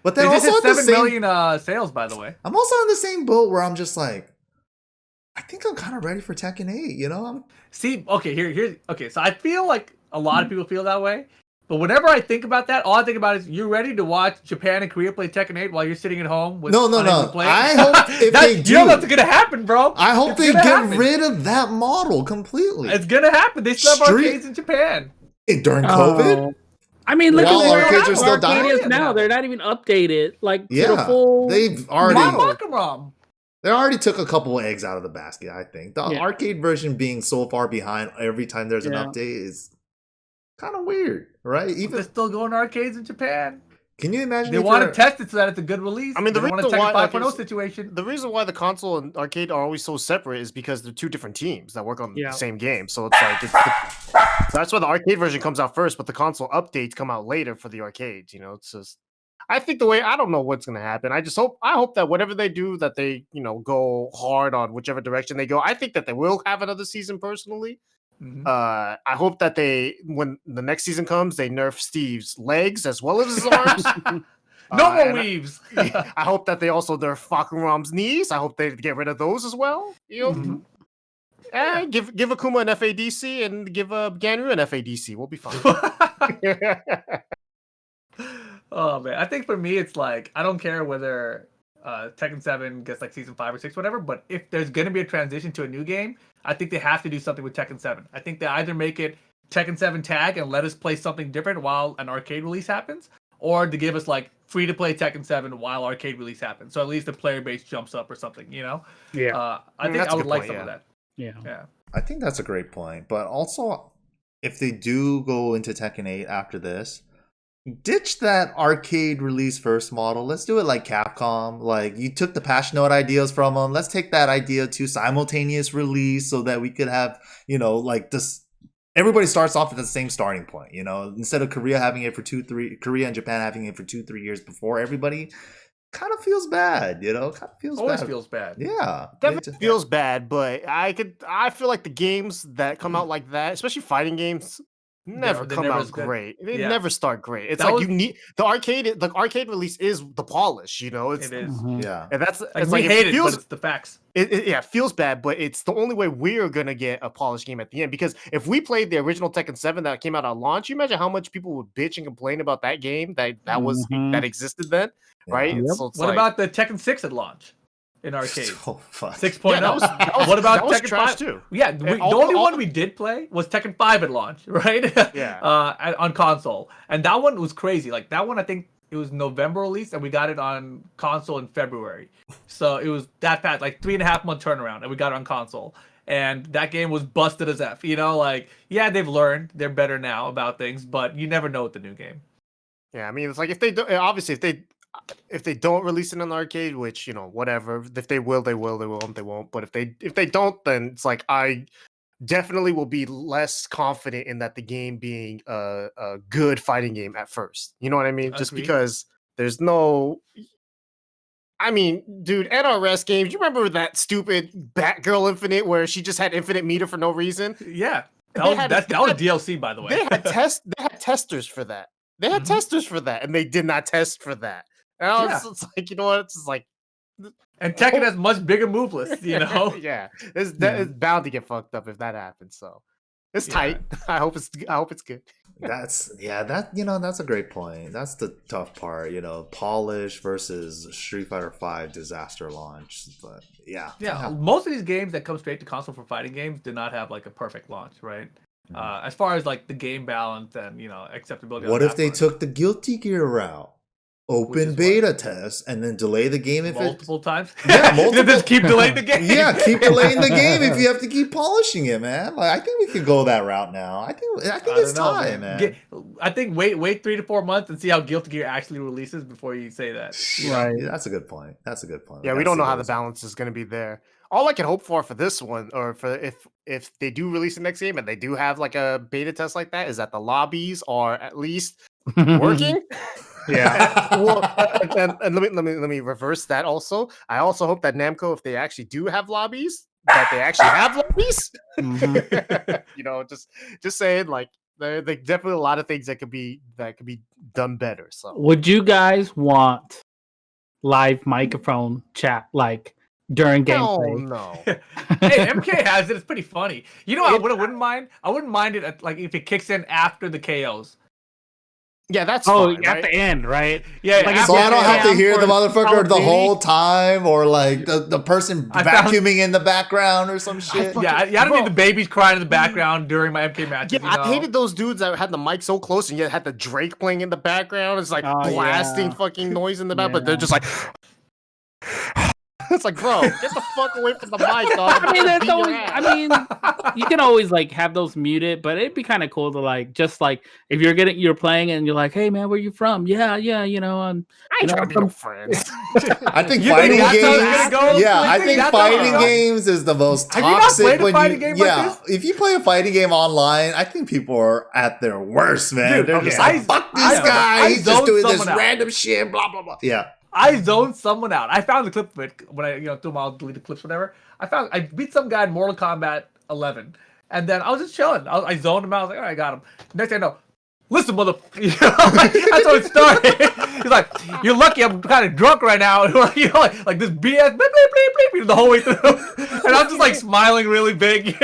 But They they're just also hit at 7 the same million sales, by the way. I'm also in the same boat where I'm just like, I think I'm kind of ready for Tekken 8, you know? Okay, so I feel like a lot of people feel that way. But whenever I think about that, all I think about is you're ready to watch Japan and Korea play Tekken 8 while you're sitting at home with No. I hope if they do. You know that's gonna happen, bro. I hope they get rid of that model completely. It's gonna happen. They still have arcades in Japan. During COVID? I mean, look While at where arcades are still dying? arcade is now. They're not even updated. Like, to the Yeah, full they've already... Mom. They already took a couple of eggs out of the basket, I think. The arcade version being so far behind every time there's an update is kind of weird, right? Even they're still going to arcades in Japan. Can you imagine? They want to test it so that it's a good release. I mean, the reason why 5.0 situation. The reason why the console and arcade are always so separate is because they're two different teams that work on the same game. So it's like so that's why the arcade version comes out first, but the console updates come out later for the arcades. You know, it's just. I think I don't know what's gonna happen. I hope that whatever they do, that they, you know, go hard on whichever direction they go. I think that they will have another season personally. Mm-hmm. I hope that when the next season comes, they nerf Steve's legs as well as his arms. No more weaves. I hope that they also nerf Fakurum's knees. I hope they get rid of those as well. You know, give Akuma an FADC and give Ganryu an FADC. We'll be fine. Oh man, I think for me it's like I don't care whether Tekken 7 gets like season 5 or 6, whatever. But if there's gonna be a transition to a new game, I think they have to do something with Tekken 7. I think they either make it Tekken 7 tag and let us play something different while an arcade release happens, or to give us like free to play Tekken 7 while arcade release happens. So at least the player base jumps up or something, you know? Yeah. I think I would like some of that. Yeah. I think that's a great point. But also, if they do go into Tekken 8 after this, ditch that arcade release first model. Let's do it like Capcom. Like, you took the patch note ideas from them. Let's take that idea to simultaneous release so that we could have, you know, like this. Everybody starts off at the same starting point, you know, instead of Korea having it for Korea and Japan having it for 2-3 years before everybody. Kind of feels bad, you know. Always feels bad. Yeah, definitely feels bad. But I feel like the games that come out like that, especially fighting games, never come out great. They never start great. It's you need the arcade release is the polish, you know. It is. Yeah, and that's it's like it feels, but it's the facts. It feels bad, but it's the only way we're gonna get a polished game at the end. Because if we played the original Tekken 7 that came out on launch, you imagine how much people would bitch and complain about that game that existed then, right? Yep. So what about the Tekken 6 at launch? in arcades. Oh fuck. 6.0. Yeah, What about that was Tekken trash 5? too. Yeah, the only one we did play was Tekken 5 at launch, right? Yeah. On console, and that one was crazy. Like that one, I think it was November release, and we got it on console in February. So it was that fast, like 3.5 month turnaround, and we got it on console. And that game was busted as F. You know, like yeah, they've learned, they're better now about things, but you never know with the new game. Yeah, I mean, it's like if they do, obviously if they don't release it in an arcade, which whatever. If they will, they will. They won't, they won't. But if they don't, then it's like I definitely will be less confident in that the game being a good fighting game at first. You know what I mean? Just Agreed. because there's no. I mean, dude, NRS games. You remember that stupid Batgirl Infinite where she just had infinite meter for no reason? Yeah, They that was, had- that they was had- DLC, by the way. They had testers for that. They had Mhm. testers for that, and they did not test for that. And I was it's like, you know what? It's just like, And Tekken has much bigger move lists, you know. yeah, it's bound to get fucked up if that happens. So it's Yeah. tight. I hope it's good. That's that's a great point. That's the tough part, polish versus Street Fighter V disaster launch. But yeah. Most of these games that come straight to console for fighting games do not have like a perfect launch, right? As far as like the game balance and acceptability. What on if that they front. took the Guilty Gear route? Which Open is beta test and then delay the game if multiple times? Yeah, multiple- Just keep delaying the game. Yeah, keep delaying the game if you have to keep polishing it, man. Like I think we could go that route now. I think it's don't know, time, man. I think wait 3 to 4 months and see how Guilty Gear actually releases before you say that. Right. Yeah, that's a good point. Yeah, we don't know how the balance is going to be there. All I can hope for this one, or for if they do release the next game and they do have like a beta test like that, is that the lobbies are at least working. Yeah. Well, and let me reverse that also. I also hope that Namco, if they actually do have lobbies, that they actually have lobbies. Just saying, like there definitely a lot of things that could be done better. So Would you guys want live microphone chat like during gameplay? no. Hey, MK has it. It's pretty funny. You know, I wouldn't mind. I wouldn't mind it like if it kicks in after the KOs. Yeah, that's Oh, fine, at right? the end, right? Yeah, Like, after So I don't the have to KOs. hear the for Call motherfucker of the Duty? whole time, or like the person I found- vacuuming in the background or some shit. Yeah, I don't Bro. need the babies crying in the background during my MK matches. Yeah, you know? I hated those dudes that had the mic so close and yet had the Drake playing in the background. It's like Oh, blasting yeah. fucking noise in the back, but they're Yeah. just like. It's like, bro, get the fuck away from the mic, dog. I mean, Beat that's your always. ass. I mean, you can always like have those muted, but it'd be kind of cool to like just like if you're playing and you're like, hey man, where you from? Yeah, I ain't trying to be no friends. I think You fighting think that's how it's games. gonna go? Yeah, You I think think that's how it's fighting gonna go? games is the most Have you not toxic. played a when fighting you, game like yeah, if you play a fighting game online, I think people are at their worst, man. Dude, They're okay, just like, fuck this guy. I He's just zoned doing this someone out. random shit. Blah blah blah. Yeah. I zoned someone out. I found the clip of it when I threw them out, deleted clips, whatever. I beat some guy in Mortal Kombat 11, and then I was just chilling. I zoned him out. I was like, all right, I got him. Next thing I know, listen, mother. That's how it started. He's like, you're lucky I'm kind of drunk right now. Like this BS, bleep, bleep, bleep, bleep, the whole way through, and I'm just like smiling really big,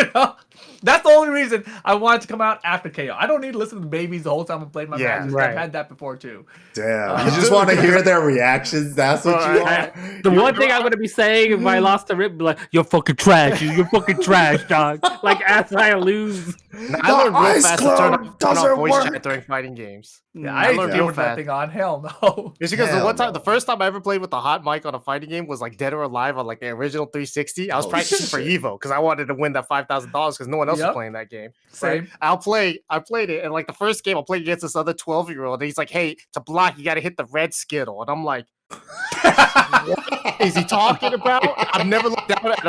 That's the only reason I wanted to come out after KO. I don't need to listen to the babies the whole time I'm playing my Yeah, matches. right. I've had that before too. Damn. You just want to hear their reactions. That's what you want. The one thing I'm gonna be saying if I lost a rip, be like, "You're fucking trash. You're fucking trash, dog." Like as I lose. I learned real ice fast to clone turn off doesn't voice work. chat during fighting games. Yeah, I ain't learned doing real that fast. thing on. Hell no. It's because Hell the no. first time I ever played with a hot mic on a fighting game was like Dead or Alive on like the original 360. I was Holy practicing for shit. Evo because I wanted to win that $5,000 because no one else was Yep. playing that game. Same. Right? I played it, and like the first game, I played against this other 12-year-old, and he's like, "Hey, to block, you got to hit the red skittle," and I'm like, "What is he talking about?" I've never looked down at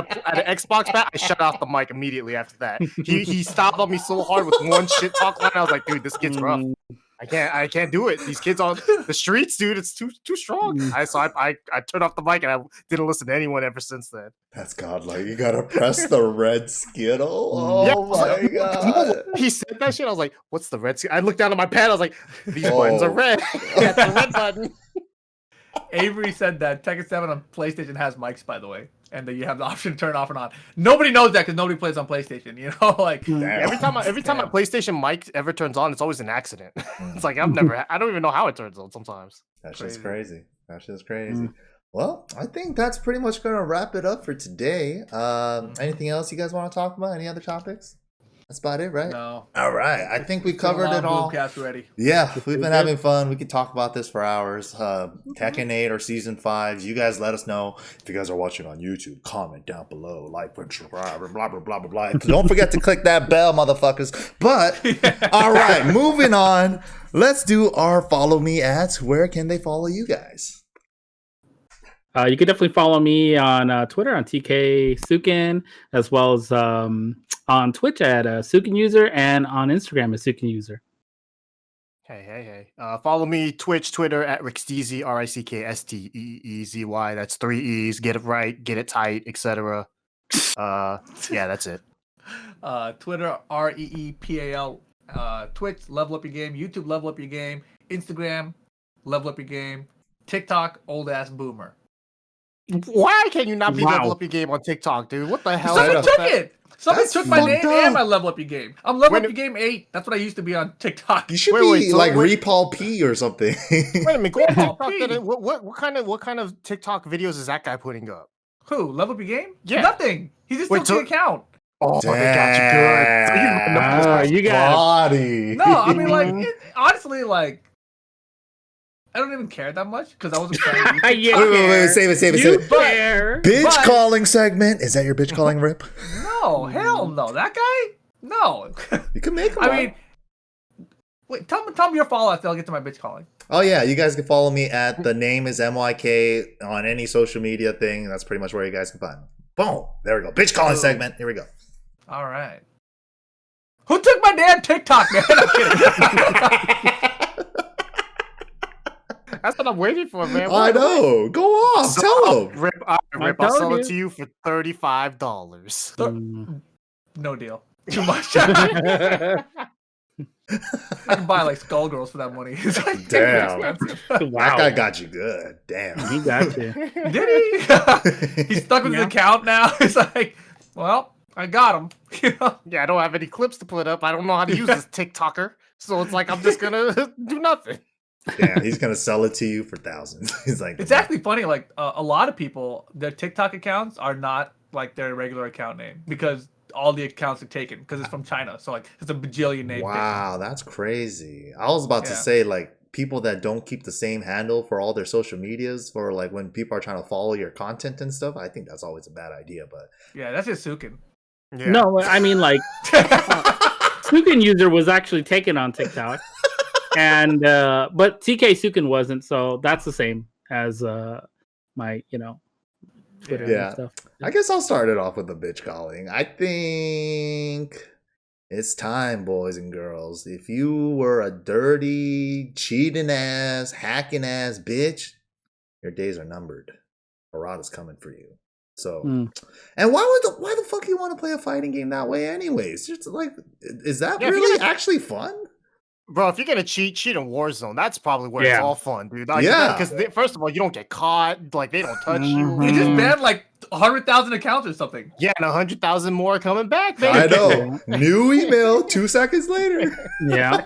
an Xbox bat. I shut off the mic immediately after that. He stopped on me so hard with one shit talk line. I was like, "Dude, this kid's rough. I can't do it. These kids on the streets, dude, it's too strong." I turned off the mic and I didn't listen to anyone ever since then. That's godlike. You gotta press the red skittle. Oh Yeah, I was my like, god. He said that shit. I was like, "What's the red?" I looked down at my pad. I was like, "These buttons are Oh. red. That's the red button." Avery said that Tekken 7 on PlayStation has mics, by the way, and that you have the option to turn off and on. Nobody knows that because nobody plays on PlayStation. Like Every time my PlayStation mic ever turns on, it's always an accident. It's like I don't even know how it turns on sometimes. That's just crazy. That's just crazy. Well, I think that's pretty much going to wrap it up for today. Anything else you guys want to talk about? Any other topics? That's about it, right? No. All right. I think we It's been a covered long it all. Boomcast already. Yeah, we've been having fun. We could talk about this for hours. Tekken 8 or Season 5. You guys let us know. If you guys are watching on YouTube, comment down below. Like, subscribe, blah, blah, blah, blah, blah. Don't forget to click that bell, motherfuckers. But, all right, moving on. Let's do our follow me ads. Where can they follow you guys? You can definitely follow me on Twitter on TK Suiken, as well as on Twitch at Suiken User and on Instagram at Suiken User. Hey. Follow me Twitch, Twitter at Ricksteezy, Ricksteezy. That's 3 E's. Get it right, get it tight, etc. Yeah, that's it. Twitter REEPAL. Twitch, level up your game. YouTube, level up your game. Instagram, level up your game. TikTok, old ass boomer. Why can you not be Wow. level up your game on TikTok, dude? What the hell? Somebody is took that? it. Somebody That's took my name fucked up. and my level up your game. I'm level When- up your game 8. That's what I used to be on TikTok. You should Wait, be so like wait- Repaul P or something. Wait a minute, go on Oh, TikTok. Pete. What kind of TikTok videos is that guy putting up? Who? Level up your game? Yeah. Nothing. He just Wait, took the so- account. Oh, they got you good. So you know You got Body. No, I mean, like, honestly, like, I don't even care that much because I wasn't trying to use Yeah. Wait, save it, save it, save you it. care. Bitch but- calling segment. Is that your bitch calling rip? No, hell no. That guy? No. You can make him. I mean, wait, tell me your follow after I'll get to my bitch calling. Oh yeah, you guys can follow me at the name is MYK on any social media thing. That's pretty much where you guys can find me. Boom. There we go. Bitch calling segment. Here we go. All right. Who took my damn TikTok, man? I'm kidding. That's what I'm waiting for, man. I know. Go off. Tell him. Rip, I'll told sell it you. to you for $35. Mm. No deal. Too much. I can buy like Skullgirls for that money. It's like Damn. expensive. That Wow. guy got you good. Damn. He got you. Did he? He's stuck with his Yeah. account now. It's like, well, I got him. You know? Yeah, I don't have any clips to put up. I don't know how to use this TikToker. So it's like I'm just gonna do nothing. Yeah, he's gonna sell it to you for thousands. He's like, It's actually funny. Like a lot of people, their TikTok accounts are not like their regular account name because all the accounts are taken because it's from China. So like it's a bajillion name. wow, that's crazy. I was about to Yeah. say like people that don't keep the same handle for all their social medias for like when people are trying to follow your content and stuff. I think that's always a bad idea, but Yeah, that's just Suiken. Yeah. No, I mean, like, Suiken User was actually taken on TikTok. And but TK Suiken wasn't, so that's the same as my Twitter Yeah. and stuff. I guess I'll start it off with the bitch calling. I think it's time, boys and girls. If you were a dirty, cheating ass, hacking ass bitch, your days are numbered. Harada's coming for you. So, and why the fuck you want to play a fighting game that way, anyways? Just like, is that Yeah, if really you're gonna- actually fun? Bro, if you're gonna cheat in Warzone. That's probably where Yeah. it's all fun, dude. Like, Yeah. Because first of all, you don't get caught. Like they don't touch you. They just Mm. banned like 100,000 accounts or something. Yeah, and 100,000 more coming back, baby. I know. New email 2 seconds later. Yeah.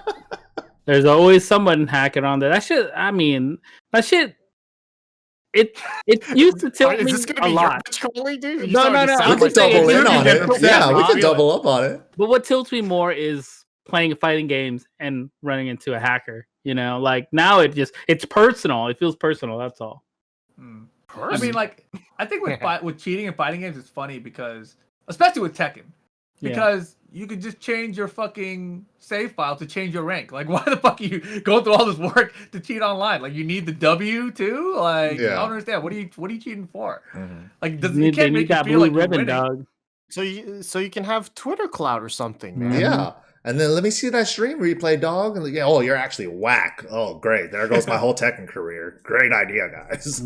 There's always someone hacking on there. That shit, I mean, that shit, it used to tilt Is me this gonna a be your lot. bitch calling, dude? You No, starting no, to no, We sound I'm could like saying double you in on can it. get Yeah, we upset. could double up on it. But what tilts me more is playing fighting games and running into a hacker. You know, like now it's personal. It feels personal. That's all. I mean, like, I think with cheating in fighting games, it's funny because, especially with Tekken, Yeah. because you could just change your fucking save file to change your rank. Like, why the fuck are you going through all this work to cheat online? Like, you need the W too? Like, Yeah. I don't understand. What are you cheating for? Mhm. Like, They you need can't make it that feel blue like you're ribbon, winning. dog. So you can have Twitter clout or something, man. Yeah. And then let me see that stream replay, dog. And like, oh, you're actually whack. Oh, great. There goes my whole Tekken career. Great idea, guys.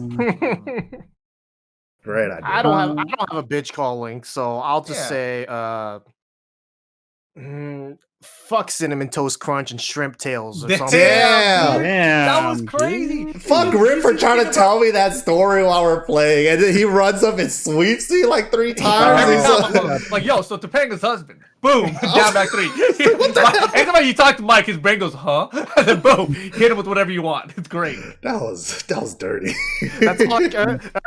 Great idea. I don't have a bitch calling, so I'll just Yeah. say fuck Cinnamon Toast Crunch and Shrimp Tails or something. Damn. That was crazy. Fuck Rip for trying to tell me that story while we're playing, and then he runs up and sweeps me like 3 times. Every He's time like, I'm like, yo, so Topanga's husband. Boom, down back 3. Anytime you talk to Mike, his brain goes, huh? And then boom, hit him with whatever you want. It's great. that was dirty. That's like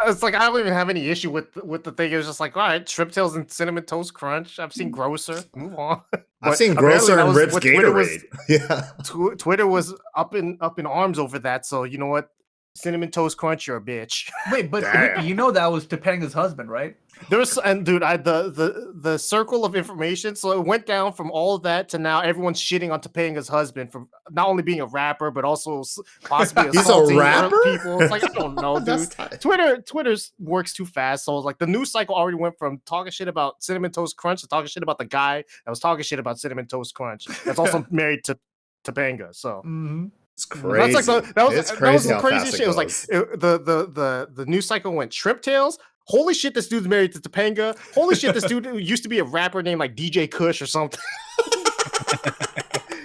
it's like I don't even have any issue with the thing. It was just like, all right, Shrimp Tails and Cinnamon Toast Crunch. I've seen grosser. Move on. I've But seen apparently grosser that and was Rip's what Twitter was- Gatorade. Yeah. Twitter was up in arms over that. So you know what, Cinnamon Toast Crunch, you're a bitch. Wait, but Damn. you know that was Topanga's husband, right? There was, and dude, the circle of information. So it went down from all of that to now everyone's shitting on Topanga's husband for not only being a rapper but also possibly He's a assaulting other rapper? people. It's like I don't know, That's dude. tight. Twitter works too fast. So like the news cycle already went from talking shit about Cinnamon Toast Crunch to talking shit about the guy that was talking shit about Cinnamon Toast Crunch. That's also married to Topanga. So. Mm-hmm. It's crazy. That's like that was the how crazy fast shit. It was like the news cycle went Shrimp Tails. Holy shit, this dude's married to Topanga. Holy shit, this dude used to be a rapper named like DJ Kush or something.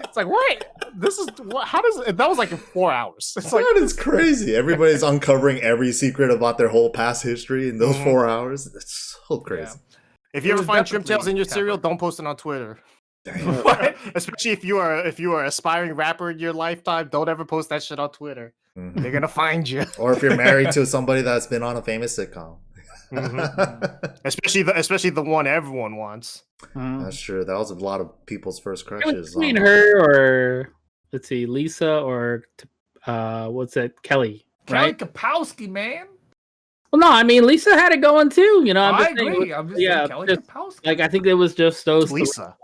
It's like, what? This is what? How does that was like in 4 hours? It's like That is crazy. Everybody's uncovering every secret about their whole past history in those 4 hours. It's so crazy. if you It ever was find Shrimp Tails in your definitely cereal, Kappa. don't post it on Twitter. Damn. Especially if you are an aspiring rapper in your lifetime, don't ever post that shit on Twitter. Mhm. They're gonna find you. Or if you're married to somebody that's been on a famous sitcom. Especially the one everyone wants. That's true. That was a lot of people's first It was crushes. between her or let's see, Lisa or what's that, Kelly, Kelly right? Kapowski, man. Well, no, I mean Lisa had it going too. You know, I'm I just saying, agree. I'm just yeah, saying Kelly just, Kapowski. like I think it was just those three. Lisa.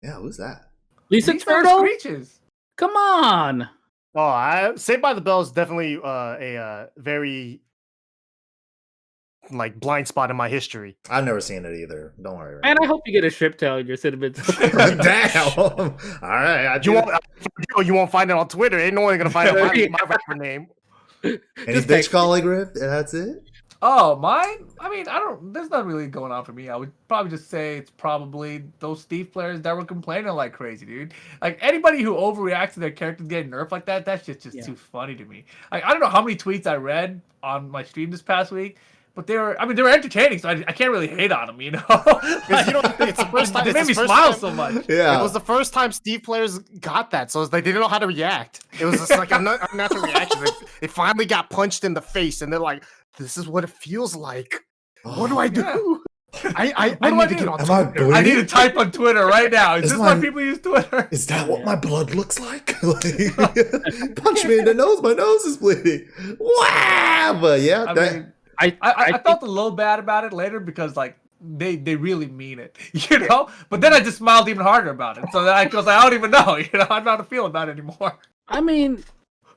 Yeah, who's that? Lisa These are Turtle. Screeches. Come on. Oh, Saved by the Bell is definitely a very like blind spot in my history. I've never seen it either. Don't worry. And I hope you get a strip tail in your cinnamon. Damn. All right. You won't find it on Twitter. Ain't no one gonna find out my rapper name. Any Just bitch text calling Rip? That's it? Oh, mine? I mean, there's not really going on for me. I would probably just say it's probably those Steve players that were complaining like crazy, dude. Like, anybody who overreacts to their characters getting nerfed like that, that's just too funny to me. Like, I don't know how many tweets I read on my stream this past week, but they were entertaining, so I can't really hate on them, you know? Because you know, it's the first time. They made me it's the first smile time- so much. Yeah. It was the first time Steve players got that, so it's like they didn't know how to react. It was just like a unnatural reaction. They finally got punched in the face, and they're like, "This is what it feels like. What do I do? Yeah. I do need I to do? get on Am I Twitter." I need bleeding? to type on Twitter right now. Is Is this my- why people use Twitter? Is that what my blood looks like? Like, punch me in the nose. My nose is bleeding. Wow. But yeah, I that, mean, I I felt a little bad about it later because like they really mean it, you know. But then I just smiled even harder about it. So then I was like, I don't even know, you know. I don't know how to feel about it anymore. I mean,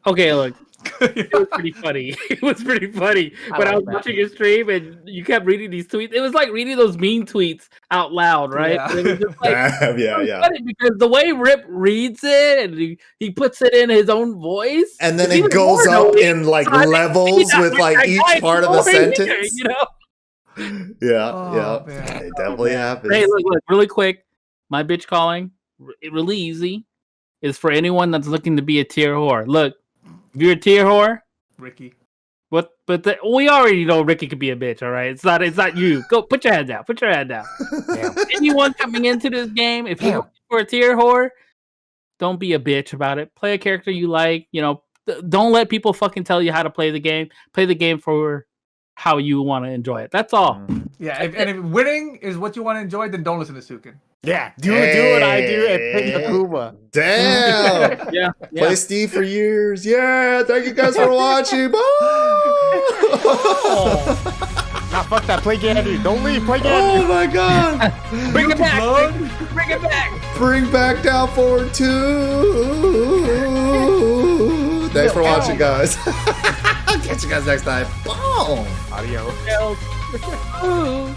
okay, look, it was pretty funny. It was pretty funny when I like was that. watching your stream and you kept reading these tweets. It was like reading those mean tweets out loud, right? Yeah. It was just like, yeah, it was yeah. funny because the way Rip reads it and he puts it in his own voice, And then it's it even goes more up annoying. in like So I didn't levels see that with like that each guy part of the anymore either, sentence. you know? Yeah, Oh, yeah. man. It definitely happens. Hey, look, really quick. My bitch calling, really easy, is for anyone that's looking to be a tier whore. Look, if you're a tier whore, Ricky. what? But we already know Ricky could be a bitch. All right, it's not you. Go put your hand down. Put your hand down. Damn. Anyone coming into this game, if you're looking for a tier whore, don't be a bitch about it. Play a character you like. You know, don't let people fucking tell you how to play the game. Play the game for how you want to enjoy it. That's all. Yeah, and if winning is what you want to enjoy, then don't listen to Suiken. Yeah, do what I do and pick Akuma. Damn. Yeah. Play Steve for years. Yeah. Thank you guys for watching. Bye. Nah, fuck that. Play Gandy. Don't leave. Play Oh Gandy. my god. Bring it back. Bring it back. Bring back down forward 2. Thanks for watching, guys. Catch you guys next time. Boom. Adios. Ooh.